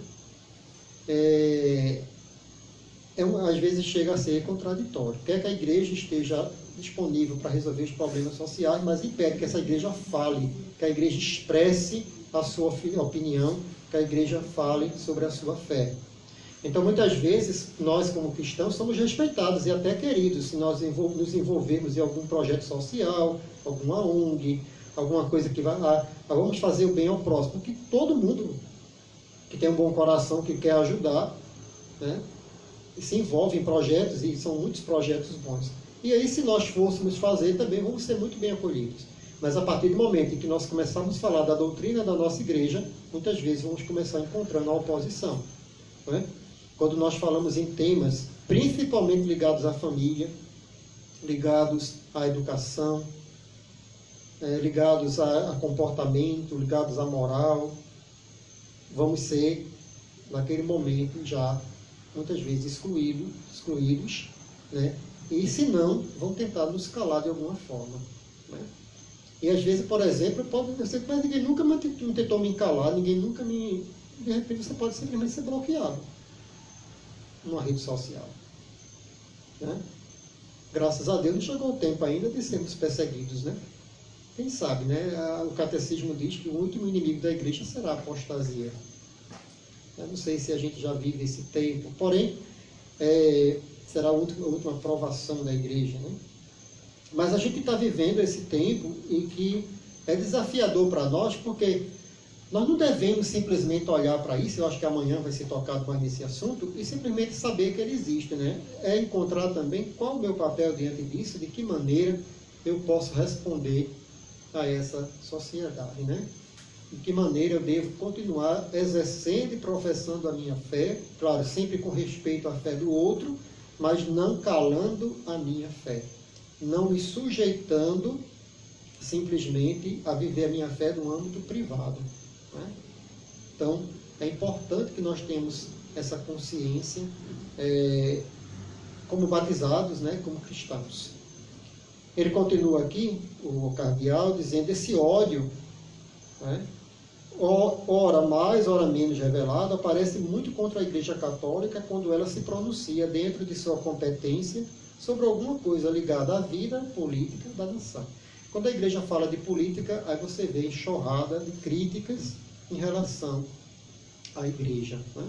Às vezes chega a ser contraditório. Quer que a igreja esteja disponível para resolver os problemas sociais, mas impede que essa igreja fale, que a igreja expresse a sua opinião, que a igreja fale sobre a sua fé. Então, muitas vezes, nós como cristãos somos respeitados e até queridos se nós nos envolvermos em algum projeto social, alguma ONG, alguma coisa que vamos fazer o bem ao próximo, porque todo mundo que tem um bom coração, que quer ajudar, né, se envolve em projetos, e são muitos projetos bons. E aí, se nós fôssemos fazer, também vamos ser muito bem acolhidos. Mas a partir do momento em que nós começarmos a falar da doutrina da nossa igreja, muitas vezes vamos começar encontrando a oposição, né? Quando nós falamos em temas principalmente ligados à família, ligados à educação, ligados a comportamento, ligados à moral, vamos ser, naquele momento, já muitas vezes excluídos, né? E se não, vão tentar nos calar de alguma forma, né? E às vezes, por exemplo, mas ninguém nunca tentou me calar, ninguém nunca me... De repente você pode simplesmente ser bloqueado numa rede social, né? Graças a Deus não chegou o tempo ainda de sermos perseguidos, né? quem sabe, né? O catecismo diz que o último inimigo da igreja será a apostasia. Eu não sei se a gente já vive esse tempo, porém, será a última provação da igreja, né? Mas a gente está vivendo esse tempo em que é desafiador para nós, porque nós não devemos simplesmente olhar para isso, eu acho que amanhã vai ser tocado mais nesse assunto, e simplesmente saber que ele existe, né? É encontrar também qual o meu papel diante disso, de que maneira eu posso responder a essa sociedade, né? De que maneira eu devo continuar exercendo e professando a minha fé, claro, sempre com respeito à fé do outro, mas não calando a minha fé, não me sujeitando simplesmente a viver a minha fé no âmbito privado, né? Então, é importante que nós tenhamos essa consciência como batizados, né, como cristãos. Ele continua aqui, o cardeal, dizendo esse ódio, né, ora mais, ora menos revelado, aparece muito contra a Igreja Católica quando ela se pronuncia dentro de sua competência sobre alguma coisa ligada à vida política da nação. Quando a Igreja fala de política, aí você vê enxurrada de críticas em relação à Igreja, né?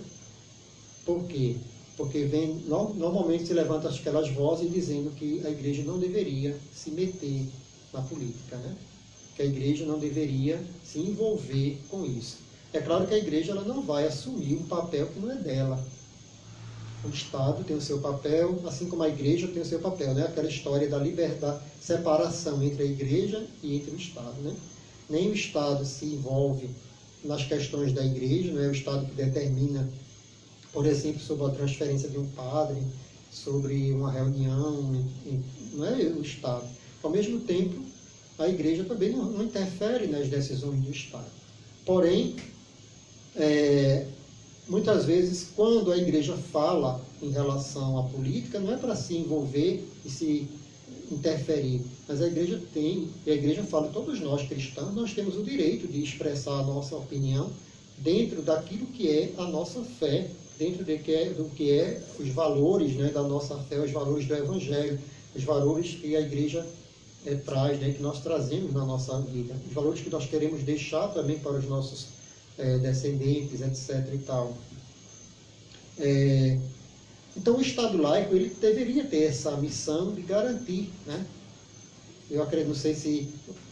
Por quê? Porque normalmente se levantam aquelas vozes dizendo que a Igreja não deveria se meter na política, né? Que a Igreja não deveria se envolver com isso. É claro que a Igreja ela não vai assumir um papel que não é dela. O Estado tem o seu papel, assim como a Igreja tem o seu papel, né? Aquela história da liberdade, separação entre a Igreja e entre o Estado, né? Nem o Estado se envolve nas questões da Igreja, não é o Estado que determina, por exemplo, sobre a transferência de um padre, sobre uma reunião, não é o Estado. Ao mesmo tempo, a Igreja também não interfere nas decisões do Estado. Porém, muitas vezes, quando a Igreja fala em relação à política, não é para se envolver e se interferir, mas a Igreja tem, e a Igreja fala, todos nós cristãos, nós temos o direito de expressar a nossa opinião dentro daquilo que é a nossa fé, dentro do que é os valores, né, da nossa fé, os valores do Evangelho, os valores que a Igreja traz, né, que nós trazemos na nossa vida, os valores que nós queremos deixar também para os nossos descendentes, etc. e tal. Então o Estado laico ele deveria ter essa missão de garantir, né? Eu acredito, não sei se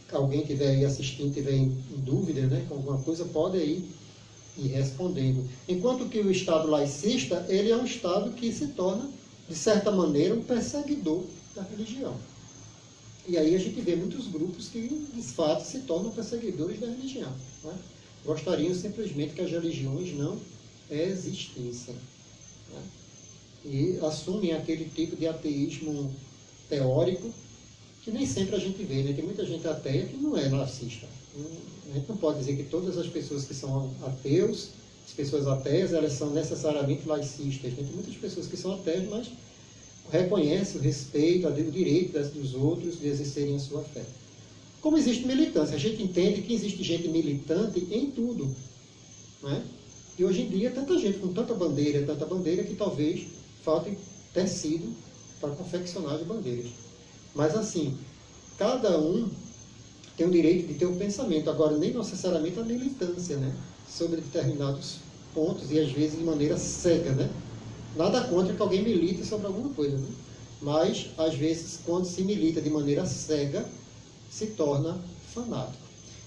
alguém estiver aí assistindo, tiver em dúvida, né, com alguma coisa, pode aí ir respondendo. Enquanto que o Estado laicista, ele é um Estado que se torna, de certa maneira, um perseguidor da religião. E aí a gente vê muitos grupos que, de fato, se tornam perseguidores da religião, né? Gostariam simplesmente que as religiões não existissem, né? E assumem aquele tipo de ateísmo teórico que nem sempre a gente vê, né? Tem muita gente ateia que não é laicista. A gente não pode dizer que todas as pessoas que são ateus, as pessoas ateias, elas são necessariamente laicistas. Tem muitas pessoas que são ateias, mas reconhecem o respeito, o direito dos outros de exercerem a sua fé. Como existe militância, a gente entende que existe gente militante em tudo, né? E hoje em dia, tanta gente com tanta bandeira, que talvez falte tecido para confeccionar as bandeiras. Mas assim, cada um tem o direito de ter um pensamento, agora nem necessariamente a militância, né, sobre determinados pontos e às vezes de maneira cega, né? Nada contra que alguém milite sobre alguma coisa, né? Mas às vezes quando se milita de maneira cega, se torna fanático.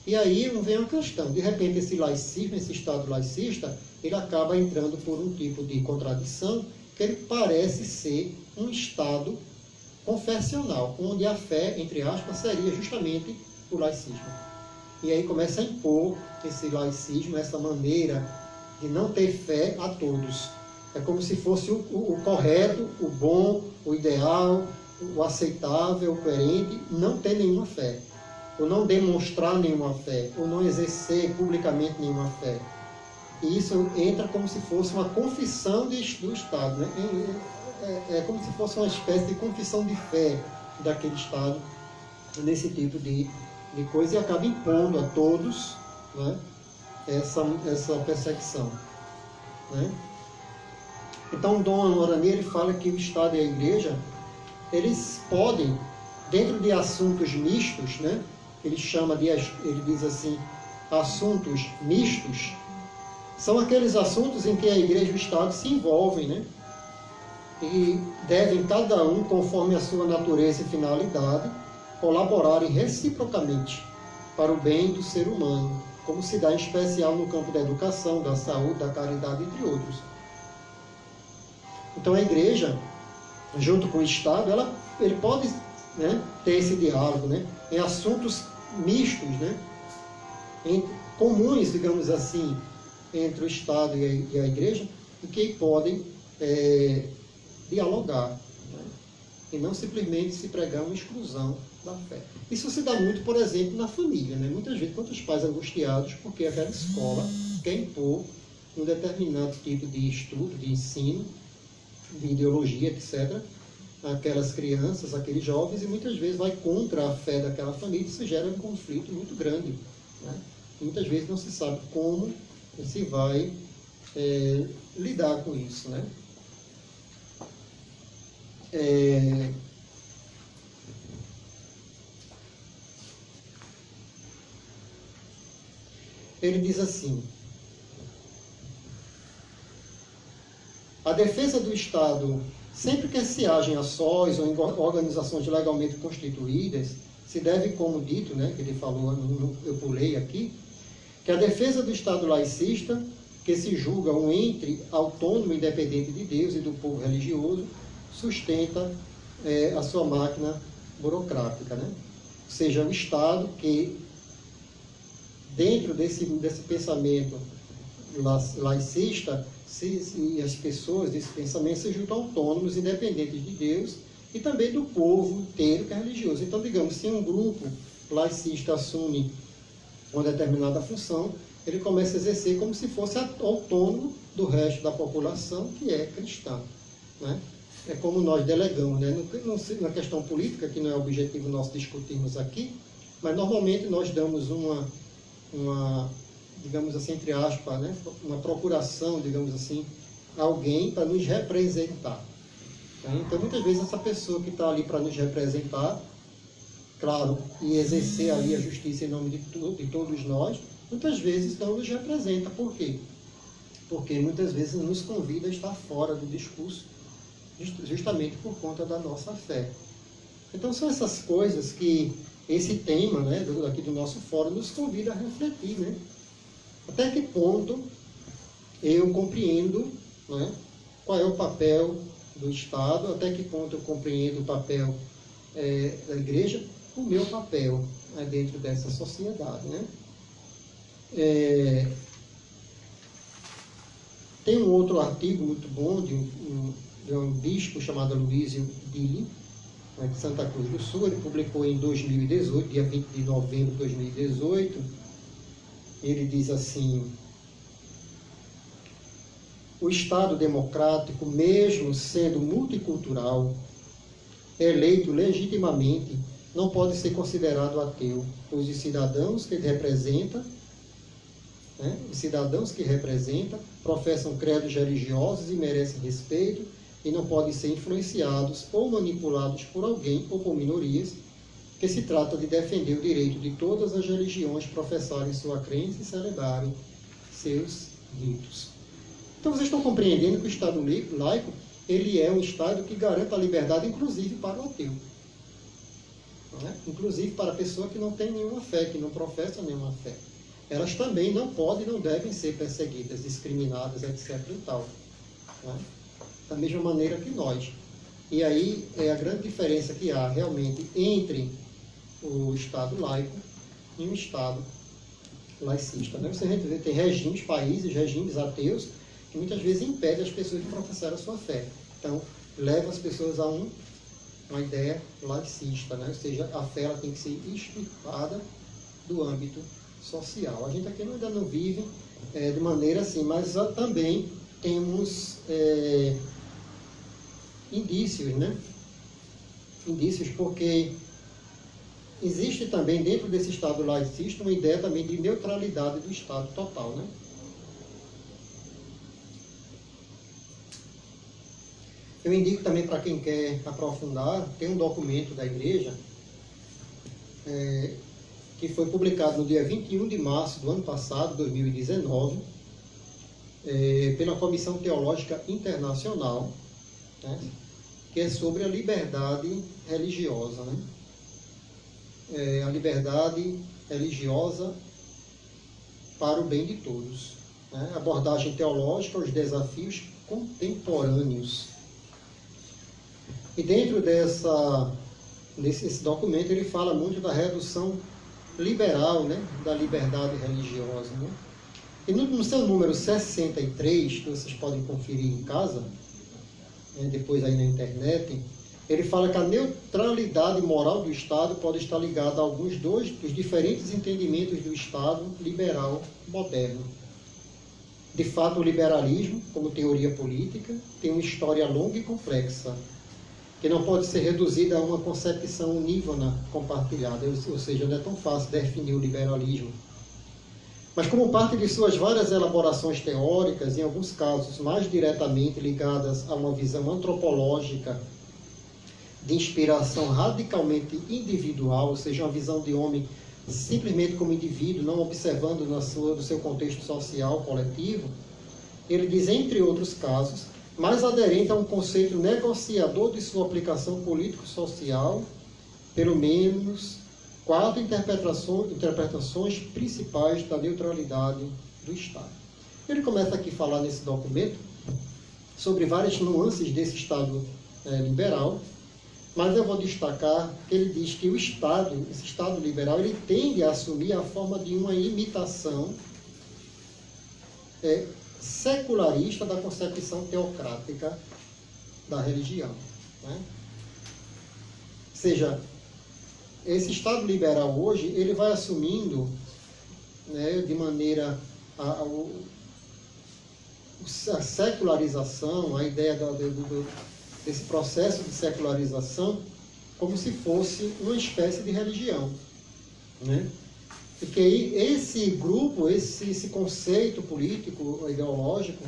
E aí vem uma questão, de repente esse laicismo, esse Estado laicista, ele acaba entrando por um tipo de contradição, que ele parece ser um Estado confessional, onde a fé, entre aspas, seria justamente o laicismo. E aí começa a impor esse laicismo, essa maneira de não ter fé a todos. É como se fosse o correto, o bom, o ideal, o aceitável, o coerente, não ter nenhuma fé, ou não demonstrar nenhuma fé, ou não exercer publicamente nenhuma fé. E isso entra como se fosse uma confissão do Estado, né? É como se fosse uma espécie de confissão de fé daquele Estado, nesse tipo de coisa, e acaba impondo a todos, né, essa perseguição, né? Então, Dom Morani, ele fala que o Estado e a Igreja, eles podem, dentro de assuntos mistos, né, ele diz assim, assuntos mistos, são aqueles assuntos em que a igreja e o Estado se envolvem, né? E devem, cada um, conforme a sua natureza e finalidade, colaborarem reciprocamente para o bem do ser humano, como se dá em especial no campo da educação, da saúde, da caridade, entre outros. Então a igreja, junto com o Estado, ele pode, né, ter esse diálogo, né, em assuntos mistos, né, comuns, digamos assim, entre o Estado e a igreja, e que podem dialogar, né, e não simplesmente se pregar uma exclusão da fé. Isso se dá muito, por exemplo, na família, né? Muitas vezes, quantos pais angustiados porque aquela escola quer impor um determinado tipo de estudo, de ensino, de ideologia, etc., aquelas crianças, aqueles jovens, e muitas vezes vai contra a fé daquela família, isso gera um conflito muito grande, né? E muitas vezes não se sabe como se vai lidar com isso, né? Ele diz assim: a defesa do Estado, sempre que se agem a sós ou em organizações legalmente constituídas, se deve, como dito, né, que ele falou, eu pulei aqui, que a defesa do Estado laicista, que se julga um ente autônomo e independente de Deus e do povo religioso, sustenta a sua máquina burocrática, né? Ou seja, o Estado que, dentro desse pensamento laicista, e as pessoas desse pensamento se julgam autônomos, independentes de Deus e também do povo inteiro que é religioso. Então, digamos, se um grupo laicista assume uma determinada função, ele começa a exercer como se fosse autônomo do resto da população que é cristã, né? É como nós delegamos, né? Na questão política, que não é o objetivo nosso discutirmos aqui, mas normalmente nós damos uma, digamos assim, entre aspas, né, uma procuração, digamos assim, alguém para nos representar. Então, muitas vezes, essa pessoa que está ali para nos representar, claro, e exercer ali a justiça em nome de todos nós, muitas vezes não nos representa. Por quê? Porque muitas vezes nos convida a estar fora do discurso, justamente por conta da nossa fé. Então, são essas coisas que esse tema, né, aqui do nosso fórum nos convida a refletir, né? Até que ponto eu compreendo, né, qual é o papel do Estado, até que ponto eu compreendo o papel da igreja, o meu papel dentro dessa sociedade, né? Tem um outro artigo muito bom de um bispo chamado Luísio Dili, de Santa Cruz do Sul. Ele publicou em 2018, dia 20 de novembro de 2018. Ele diz assim: o Estado democrático, mesmo sendo multicultural, eleito legitimamente, não pode ser considerado ateu, pois os cidadãos que representa, professam credos religiosos e merecem respeito e não podem ser influenciados ou manipulados por alguém ou por minorias, que se trata de defender o direito de todas as religiões professarem sua crença e celebrarem seus ritos. Então, vocês estão compreendendo que o Estado laico, ele é um Estado que garante a liberdade, inclusive para o ateu. Inclusive para a pessoa que não tem nenhuma fé, que não professa nenhuma fé. Elas também não podem e não devem ser perseguidas, discriminadas, etc. e tal. Da mesma maneira que nós. E aí é a grande diferença que há realmente entre o Estado laico e um Estado laicista. Você tem regimes, países, regimes ateus, que muitas vezes impedem as pessoas de professar a sua fé. Então, leva as pessoas a uma ideia laicista, Ou seja, a fé ela tem que ser extirpada do âmbito social. A gente aqui ainda não vive de maneira assim, mas também temos indícios, Indícios, porque existe também dentro desse Estado laicista uma ideia também de neutralidade do Estado total, Eu indico também para quem quer aprofundar, tem um documento da igreja que foi publicado no dia 21 de março do ano passado, 2019, pela Comissão Teológica Internacional, né, que é sobre a liberdade religiosa, né? A liberdade religiosa para o bem de todos, né? Abordagem teológica aos desafios contemporâneos. E dentro desse documento ele fala muito da redução liberal, né, da liberdade religiosa, né? E no seu número 63, que vocês podem conferir em casa, depois aí na internet, ele fala que a neutralidade moral do Estado pode estar ligada a alguns dos diferentes entendimentos do Estado liberal moderno. De fato, o liberalismo, como teoria política, tem uma história longa e complexa, que não pode ser reduzida a uma concepção unívona compartilhada, ou seja, não é tão fácil definir o liberalismo. Mas como parte de suas várias elaborações teóricas, em alguns casos mais diretamente ligadas a uma visão antropológica de inspiração radicalmente individual, ou seja, uma visão de homem simplesmente como indivíduo, não observando do seu contexto social coletivo, ele diz, entre outros casos, mais aderente a um conceito negociador de sua aplicação político-social, pelo menos 4 interpretações principais da neutralidade do Estado. Ele começa aqui a falar nesse documento sobre várias nuances desse Estado liberal, mas eu vou destacar que ele diz que esse Estado liberal, ele tende a assumir a forma de uma imitação secularista da concepção teocrática da religião, né? Ou seja, esse Estado liberal hoje, ele vai assumindo, né, de maneira a secularização, a ideia desse processo de secularização, como se fosse uma espécie de religião, né? Porque aí esse grupo, esse conceito político, ideológico,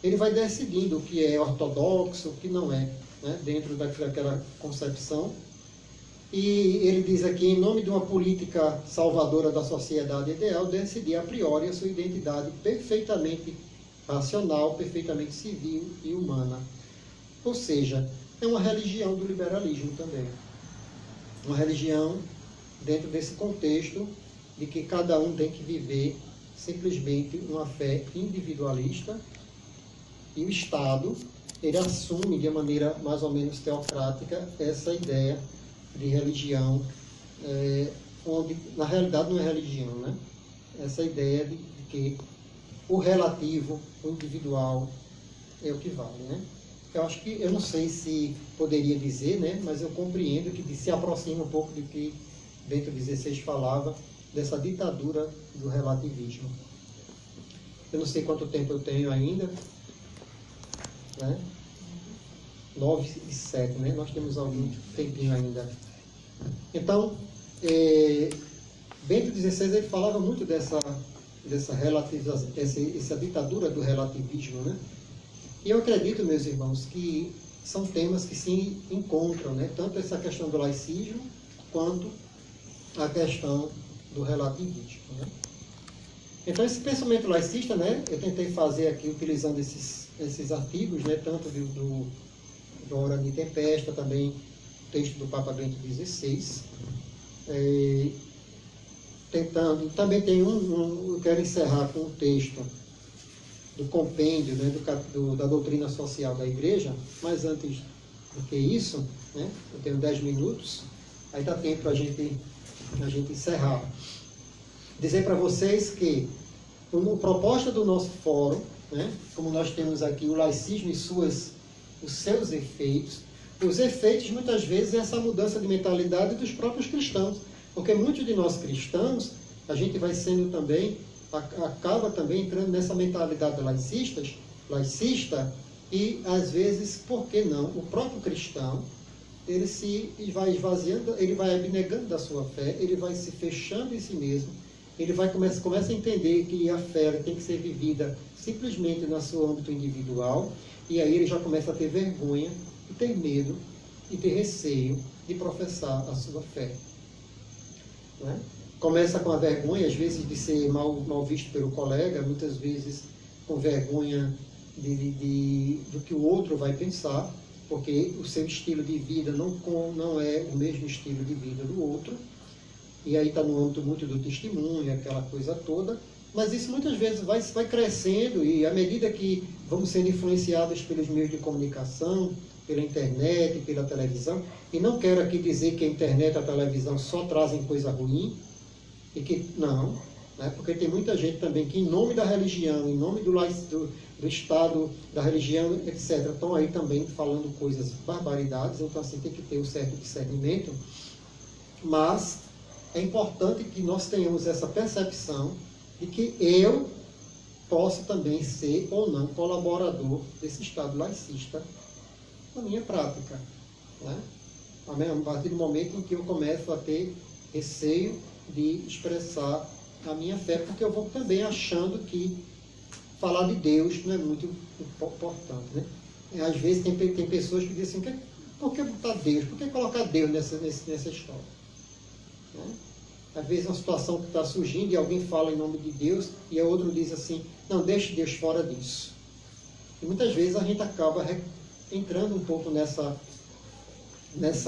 ele vai decidindo o que é ortodoxo, o que não é, né, dentro daquela concepção. E ele diz aqui, em nome de uma política salvadora da sociedade ideal, decidir a priori a sua identidade perfeitamente racional, perfeitamente civil e humana. Ou seja, é uma religião do liberalismo também. Uma religião dentro desse contexto de que cada um tem que viver simplesmente uma fé individualista, e o Estado, ele assume de maneira mais ou menos teocrática essa ideia de religião, onde na realidade não é religião, né? Essa ideia de que o relativo, o individual é o que vale, né? Eu acho que, eu não sei se poderia dizer, né, mas eu compreendo que se aproxima um pouco do que Bento XVI falava, dessa ditadura do relativismo. Eu não sei quanto tempo eu tenho ainda, né? 9:07, né? Nós temos algum tempinho ainda. Então, Bento XVI ele falava muito dessa ditadura do relativismo, né? E eu acredito, meus irmãos, que são temas que se encontram, né? Tanto essa questão do laicismo, quanto a questão do relativismo, né? Então, esse pensamento laicista, né, eu tentei fazer aqui utilizando esses artigos, né, tanto do Hora de Tempesta, também o texto do Papa Bento XVI, tentando, também tem eu quero encerrar com um texto do compêndio, né, da doutrina social da Igreja, mas antes do que isso, né, eu tenho 10 minutos, aí dá tempo para a gente encerrar. Dizer para vocês que a proposta do nosso fórum, né, como nós temos aqui o laicismo e os seus efeitos, os efeitos muitas vezes é essa mudança de mentalidade dos próprios cristãos, porque muitos de nós cristãos, a gente vai sendo também, acaba também entrando nessa mentalidade laicista, e às vezes, por que não, o próprio cristão, ele se vai esvaziando, ele vai abnegando da sua fé, ele vai se fechando em si mesmo, ele começa a entender que a fé tem que ser vivida simplesmente no seu âmbito individual, e aí ele já começa a ter vergonha, e ter medo, e ter receio de professar a sua fé, né? Começa com a vergonha, às vezes, de ser mal visto pelo colega, muitas vezes com vergonha do que o outro vai pensar, porque o seu estilo de vida não é o mesmo estilo de vida do outro. E aí está no âmbito muito do testemunho, aquela coisa toda. Mas isso muitas vezes vai crescendo, e à medida que vamos sendo influenciados pelos meios de comunicação, pela internet, pela televisão, e não quero aqui dizer que a internet e a televisão só trazem coisa ruim, e que não, né? Porque tem muita gente também que, em nome da religião, em nome do Estado, da religião, etc., estão aí também falando coisas barbaridades, então assim tem que ter um certo discernimento, mas é importante que nós tenhamos essa percepção de que eu posso também ser ou não colaborador desse Estado laicista na minha prática, né? A partir do momento em que eu começo a ter receio de expressar a minha fé, porque eu vou também achando que falar de Deus não é muito importante, né? Às vezes tem pessoas que dizem assim, por que botar Deus? Por que colocar Deus nessa história? Né? Às vezes é uma situação que está surgindo e alguém fala em nome de Deus e o outro diz assim, não, deixe Deus fora disso. E muitas vezes a gente acaba entrando um pouco nessa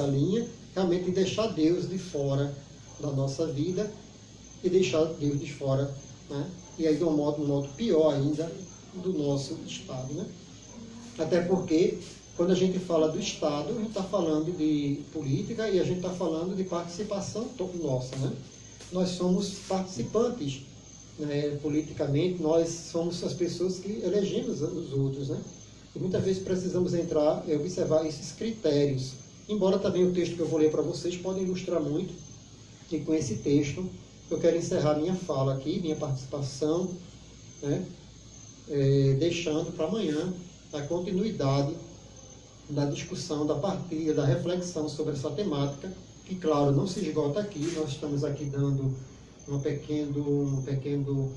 linha, realmente de deixar Deus de fora da nossa vida e deixar Deus de fora, né? E aí de um modo pior ainda do nosso Estado, né? Até porque quando a gente fala do Estado, a gente está falando de política e a gente está falando de participação nossa, né? Nós somos participantes, né? Politicamente, nós somos as pessoas que elegemos os outros, né? E muitas vezes precisamos entrar e observar esses critérios. Embora também o texto que eu vou ler para vocês pode ilustrar muito, e com esse texto eu quero encerrar minha fala aqui, minha participação, né? Deixando para amanhã a continuidade da discussão, da partilha, da reflexão sobre essa temática, que, claro, não se esgota aqui. Nós estamos aqui dando um pequeno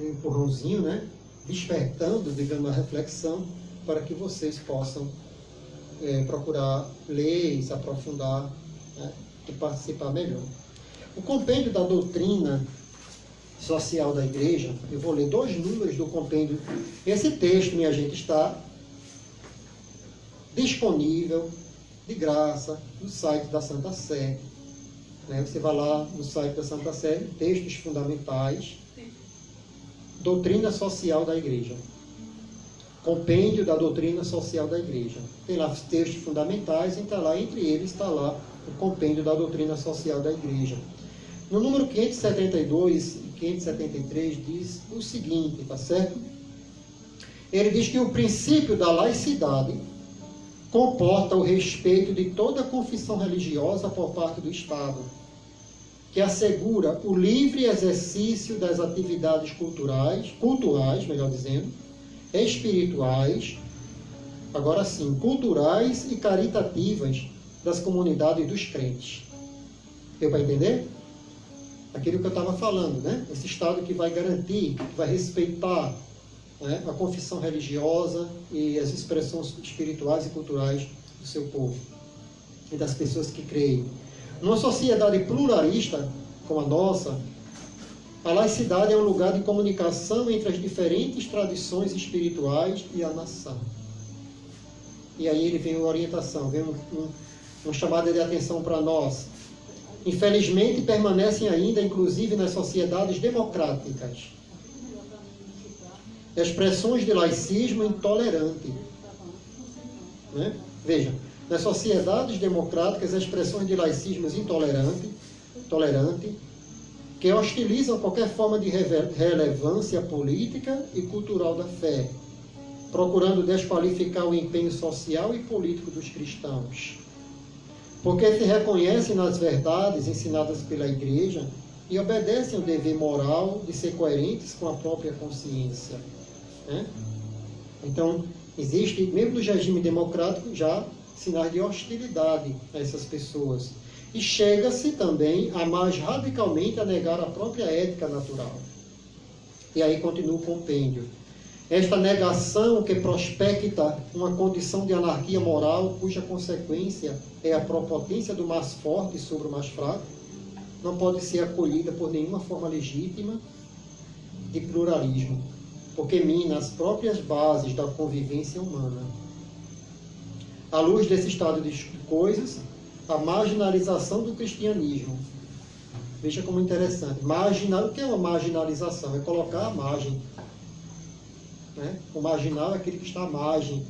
empurrãozinho, né? Despertando, digamos, a reflexão, para que vocês possam procurar ler e se aprofundar, né? E participar melhor. O compêndio da doutrina social da igreja, eu vou ler 2 números do compêndio. Esse texto, minha gente, está disponível de graça no site da Santa Sé, né? Você vai lá no site da Santa Sé, textos fundamentais, doutrina social da igreja, compêndio da doutrina social da igreja. Tem lá os textos fundamentais, e entre eles está lá o compêndio da doutrina social da igreja. No número 572 e 573 diz o seguinte, tá certo? Ele diz que o princípio da laicidade comporta o respeito de toda confissão religiosa por parte do Estado, que assegura o livre exercício das atividades culturais, melhor dizendo, espirituais, agora sim, culturais e caritativas das comunidades dos crentes. Deu para entender? Aquilo que eu estava falando, né? Esse Estado que vai garantir, que vai respeitar, né, a confissão religiosa e as expressões espirituais e culturais do seu povo e das pessoas que creem. Numa sociedade pluralista como a nossa, a laicidade é um lugar de comunicação entre as diferentes tradições espirituais e a nação. E aí ele vem uma orientação, vem uma chamada de atenção para nós. Infelizmente, permanecem ainda, inclusive nas sociedades democráticas, expressões de laicismo intolerante. Né? Veja, nas sociedades democráticas, expressões de laicismo intolerante, que hostilizam qualquer forma de relevância política e cultural da fé, procurando desqualificar o empenho social e político dos cristãos. Porque se reconhecem nas verdades ensinadas pela Igreja e obedecem ao dever moral de ser coerentes com a própria consciência. Né? Então, existe, mesmo no regime democrático, já sinais de hostilidade a essas pessoas. E chega-se também a mais radicalmente a negar a própria ética natural. E aí continua o compêndio. Esta negação que prospecta uma condição de anarquia moral, cuja consequência é a propotência do mais forte sobre o mais fraco, não pode ser acolhida por nenhuma forma legítima de pluralismo, porque mina as próprias bases da convivência humana. À luz desse estado de coisas, a marginalização do cristianismo. Veja como interessante. O que é uma marginalização? É colocar à margem. Né? O marginal é aquele que está à margem.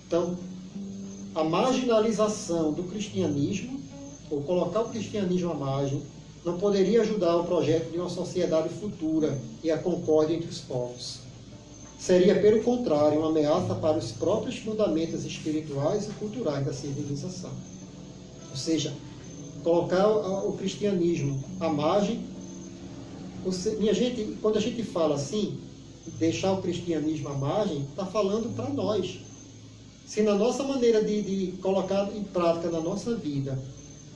Então, a marginalização do cristianismo, ou colocar o cristianismo à margem, não poderia ajudar o projeto de uma sociedade futura e a concórdia entre os povos. Seria, pelo contrário, uma ameaça para os próprios fundamentos espirituais e culturais da civilização. Ou seja, colocar o cristianismo à margem. Minha gente, quando a gente fala assim, deixar o cristianismo à margem, está falando para nós. Se na nossa maneira de colocar em prática na nossa vida,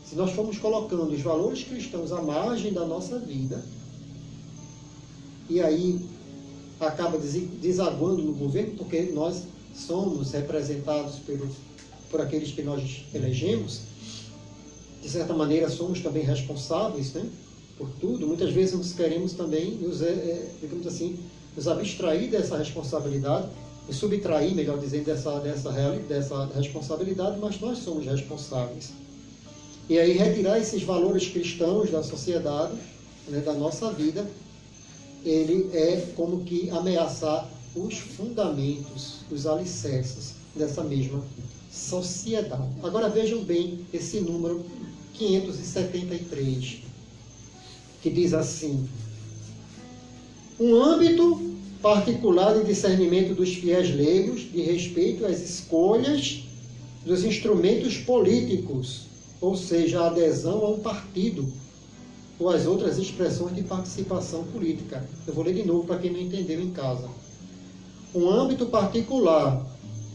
se nós formos colocando os valores cristãos à margem da nossa vida, e aí acaba desaguando no governo, porque nós somos representados por aqueles que nós elegemos, de certa maneira somos também responsáveis, né, por tudo. Muitas vezes nós queremos também digamos assim, nos abstrair dessa responsabilidade, nos subtrair, melhor dizendo, dessa responsabilidade, mas nós somos responsáveis. E aí retirar esses valores cristãos da sociedade, né, da nossa vida, ele é como que ameaçar os fundamentos, os alicerces dessa mesma sociedade. Agora vejam bem esse número 573, que diz assim: um âmbito particular de discernimento dos fiéis leigos de respeito às escolhas dos instrumentos políticos, ou seja, a adesão a um partido, ou as outras expressões de participação política. Eu vou ler de novo para quem não entendeu em casa. Um âmbito particular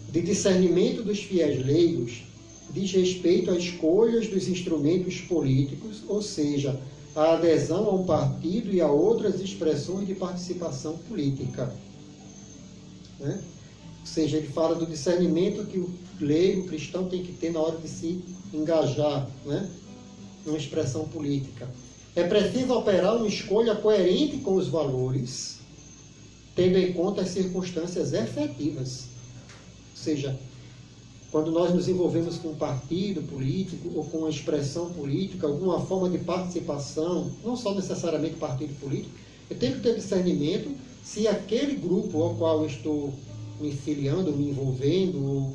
de discernimento dos fiéis leigos diz respeito às escolhas dos instrumentos políticos, ou seja, a adesão a um partido e a outras expressões de participação política. Né? Ou seja, ele fala do discernimento que o leigo cristão tem que ter na hora de se engajar, né, numa expressão política. É preciso operar uma escolha coerente com os valores, tendo em conta as circunstâncias efetivas. Ou seja, quando nós nos envolvemos com um partido político ou com uma expressão política, alguma forma de participação, não só necessariamente partido político, eu tenho que ter discernimento se aquele grupo ao qual eu estou me filiando, me envolvendo,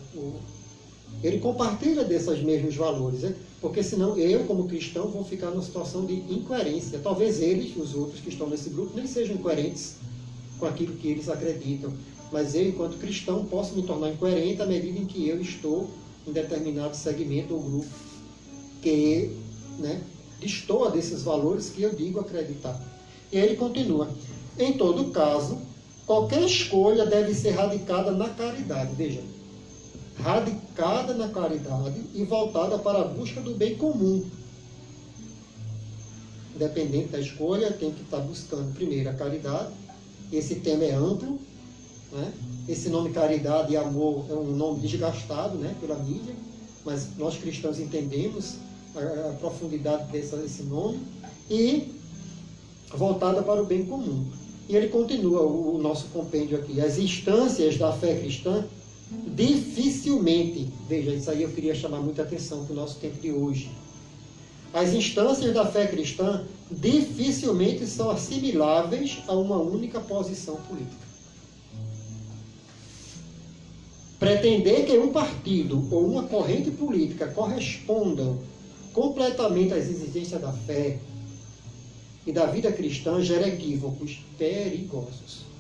ele compartilha desses mesmos valores, né? Porque senão eu, como cristão, vou ficar numa situação de incoerência. Talvez eles, os outros que estão nesse grupo, nem sejam incoerentes com aquilo que eles acreditam. Mas eu, enquanto cristão, posso me tornar incoerente à medida em que eu estou em determinado segmento ou grupo que, né, destoa desses valores que eu digo acreditar. E aí ele continua: em todo caso, qualquer escolha deve ser radicada na caridade. Veja, radicada na caridade e voltada para a busca do bem comum. Independente da escolha, tem que estar buscando primeiro a caridade. Esse tema é amplo, né? Esse nome caridade e amor é um nome desgastado, né, pela mídia, mas nós cristãos entendemos a profundidade desse nome, e voltada para o bem comum. E ele continua o nosso compêndio aqui: as instâncias da fé cristã dificilmente, veja, isso aí eu queria chamar muita atenção para o nosso tempo de hoje, as instâncias da fé cristã dificilmente são assimiláveis a uma única posição política. Pretender que um partido ou uma corrente política correspondam completamente às exigências da fé e da vida cristã gera equívocos perigosos.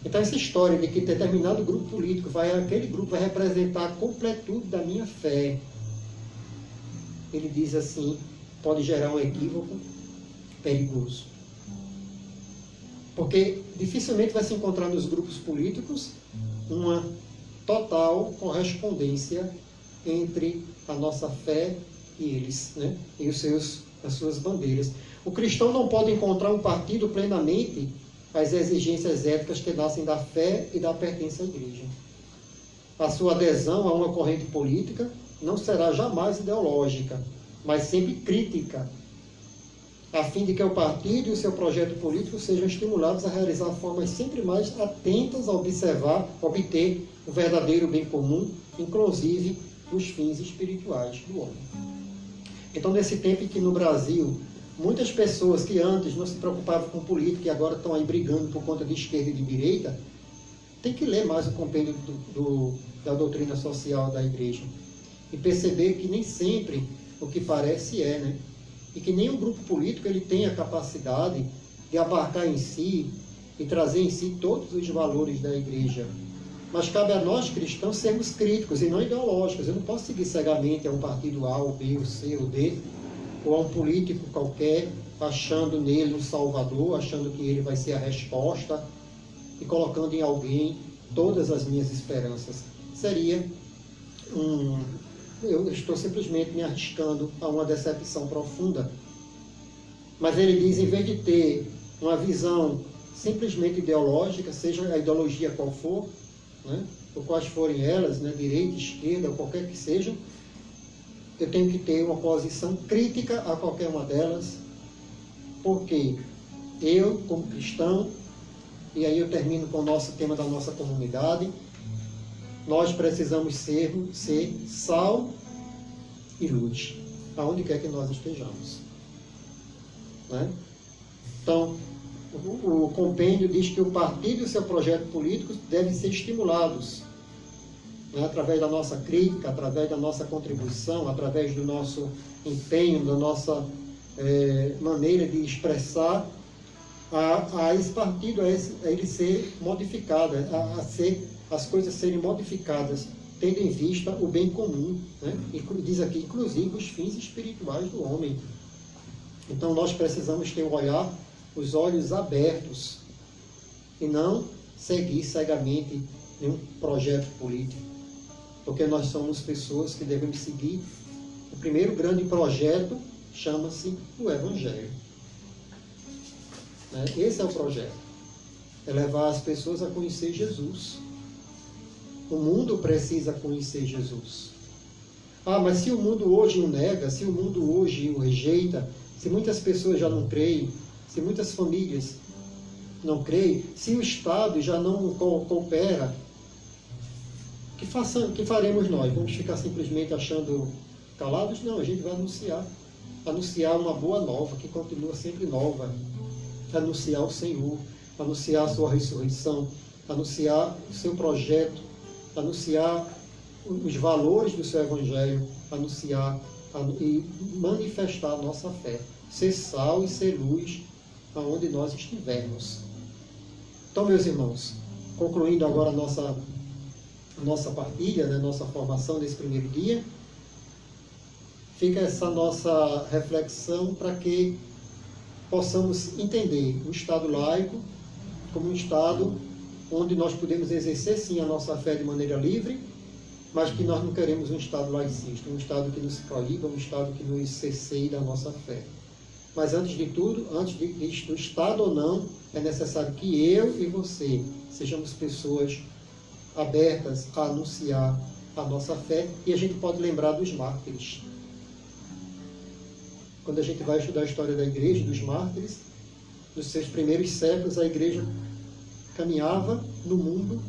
Então, essa história de que determinado grupo político aquele grupo vai representar a completude da minha fé, ele diz assim, pode gerar um equívoco perigoso. Porque dificilmente vai se encontrar nos grupos políticos uma total correspondência entre a nossa fé e eles, né? E as suas bandeiras. O cristão não pode encontrar um partido plenamente as exigências éticas que nascem da fé e da pertença à igreja. A sua adesão a uma corrente política não será jamais ideológica, mas sempre crítica a fim de que o partido e o seu projeto político sejam estimulados a realizar formas sempre mais atentas a obter o verdadeiro bem comum, inclusive os fins espirituais do homem. Então, nesse tempo em que no Brasil, muitas pessoas que antes não se preocupavam com política e agora estão aí brigando por conta de esquerda e de direita, tem que ler mais o compêndio da doutrina social da igreja e perceber que nem sempre o que parece é, né? E que nenhum grupo político ele tem a capacidade de abarcar em si e trazer em si todos os valores da igreja. Mas cabe a nós cristãos sermos críticos e não ideológicos. Eu não posso seguir cegamente a um partido A, ou B, ou C, ou D, ou a um político qualquer, achando nele um salvador, achando que ele vai ser a resposta e colocando em alguém todas as minhas esperanças. Seria eu estou simplesmente me arriscando a uma decepção profunda. Mas ele diz, em vez de ter uma visão simplesmente ideológica, seja a ideologia qual for, né, ou quais forem elas, né, direita, esquerda, ou qualquer que seja, eu tenho que ter uma posição crítica a qualquer uma delas, porque eu, como cristão, e aí eu termino com o nosso tema da nossa comunidade, nós precisamos ser sal e luz, aonde quer que nós estejamos. Né? Então, o compêndio diz que o partido e o seu projeto político devem ser estimulados, né? Através da nossa crítica, através da nossa contribuição, através do nosso empenho, da nossa maneira de expressar a esse partido, a ele ser modificado, as coisas serem modificadas, tendo em vista o bem comum, né? E diz aqui, inclusive, os fins espirituais do homem. Então, nós precisamos ter os olhos abertos e não seguir cegamente nenhum projeto político, porque nós somos pessoas que devemos seguir. O primeiro grande projeto chama-se o Evangelho. Esse é o projeto, é levar as pessoas a conhecer Jesus. O mundo precisa conhecer Jesus. Mas se o mundo hoje o nega, se o mundo hoje o rejeita, se muitas pessoas já não creem, se muitas famílias não creem, se o Estado já não coopera, que faremos nós? Vamos ficar simplesmente achando calados? Não, a gente vai anunciar uma boa nova, que continua sempre nova, anunciar o Senhor, anunciar a sua ressurreição, anunciar o seu projeto, anunciar os valores do seu Evangelho, anunciar e manifestar a nossa fé, ser sal e ser luz aonde nós estivermos. Então, meus irmãos, concluindo agora a nossa partilha, né, nossa formação desse primeiro dia, fica essa nossa reflexão para que possamos entender o Estado laico como um Estado onde nós podemos exercer sim a nossa fé de maneira livre, mas que nós não queremos um Estado laicista, um Estado que nos proíba, um Estado que nos cerceie da nossa fé. Mas antes de tudo, antes do Estado ou não, é necessário que eu e você sejamos pessoas abertas a anunciar a nossa fé, e a gente pode lembrar dos mártires. Quando a gente vai estudar a história da igreja, dos mártires, nos seus primeiros séculos, a igreja caminhava no mundo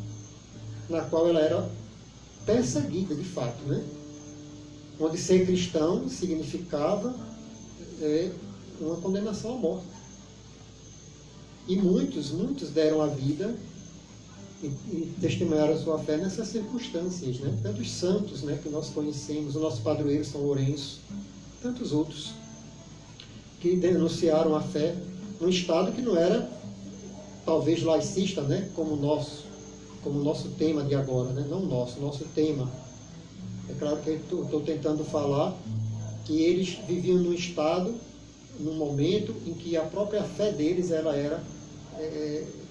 na qual ela era perseguida, de fato, né? Onde ser cristão significava uma condenação à morte. E muitos deram a vida e testemunharam a sua fé nessas circunstâncias, né? Tantos santos, né, que nós conhecemos, o nosso padroeiro São Lourenço, tantos outros que denunciaram a fé num Estado que não era, talvez, laicista, né, como o nosso tema de agora, né? Não nosso tema. É claro que eu estou tentando falar que eles viviam num Estado, num momento em que a própria fé deles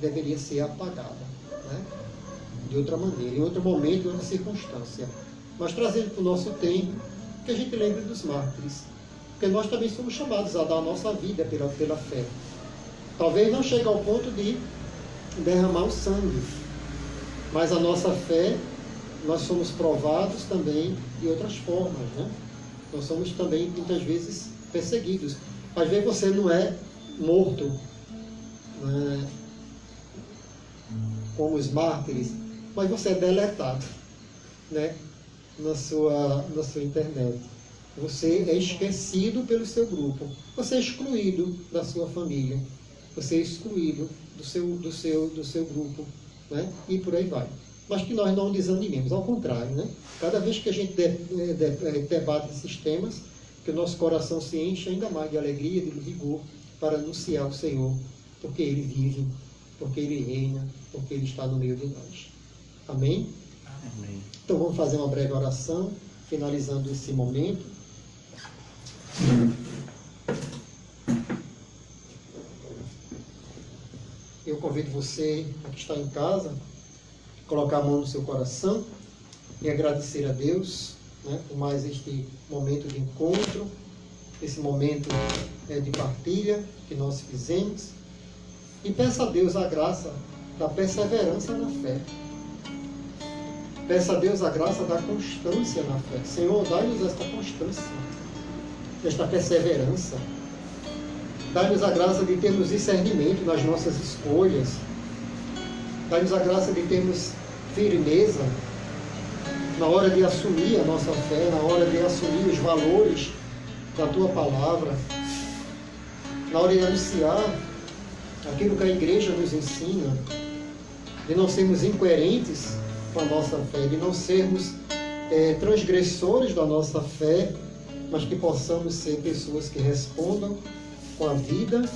deveria ser apagada, né? De outra maneira, em outro momento, em outra circunstância. Mas trazendo para o nosso tempo, que a gente lembre dos mártires. Porque nós também somos chamados a dar a nossa vida pela fé. Talvez não chegue ao ponto de derramar o sangue, mas a nossa fé, nós somos provados também de outras formas, né? Nós somos também, muitas vezes, perseguidos. Às vezes você não é morto, né, como os mártires, mas você é deletado, né, na sua internet. Você é esquecido pelo seu grupo. Você é excluído da sua família. Você é excluído do seu grupo, né? E por aí vai. Mas que nós não desanimemos, ao contrário, né? Cada vez que a gente debate esses temas, que o nosso coração se enche ainda mais de alegria, de vigor, para anunciar o Senhor, porque Ele vive, porque Ele reina, porque Ele está no meio de nós. Amém?
Amém.
Então vamos fazer uma breve oração, finalizando esse momento. Eu convido você, que está em casa, a colocar a mão no seu coração e agradecer a Deus, né, por mais este momento de encontro, esse momento de partilha que nós fizemos. E peça a Deus a graça da perseverança na fé. Peça a Deus a graça da constância na fé. Senhor, dai-nos esta constância, esta perseverança. Dai-nos a graça de termos discernimento nas nossas escolhas. Dai-nos a graça de termos firmeza na hora de assumir a nossa fé, na hora de assumir os valores da Tua palavra, na hora de anunciar aquilo que a igreja nos ensina, de não sermos incoerentes com a nossa fé, de não sermos transgressores da nossa fé, mas que possamos ser pessoas que respondam com a vida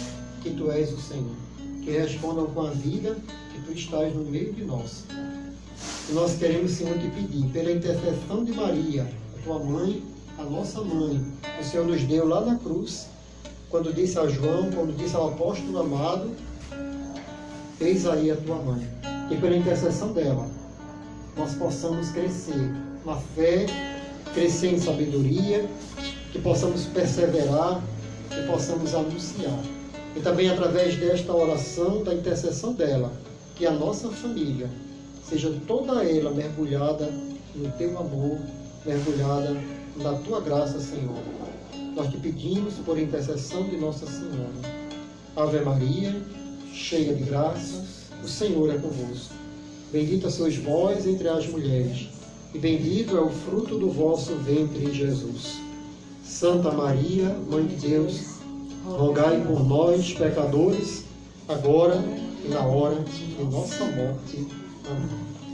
que Tu és o Senhor, que respondam com a vida que Tu estás no meio de nós. E nós queremos, Senhor, te pedir, pela intercessão de Maria, a Tua mãe, a nossa mãe, o Senhor nos deu lá na cruz, quando disse a João, quando disse ao apóstolo amado, eis aí a Tua mãe. E pela intercessão dela, nós possamos crescer na fé, crescer em sabedoria, que possamos perseverar, que possamos anunciar. E também através desta oração, da intercessão dela, que a nossa família seja toda ela mergulhada no Teu amor, mergulhada na Tua graça, Senhor. Nós te pedimos por intercessão de Nossa Senhora. Ave Maria, cheia de graça, o Senhor é convosco. Bendita sois vós entre as mulheres, e bendito é o fruto do vosso ventre, Jesus. Santa Maria, Mãe de Deus, rogai por nós, pecadores, agora e na hora de nossa morte. Amém.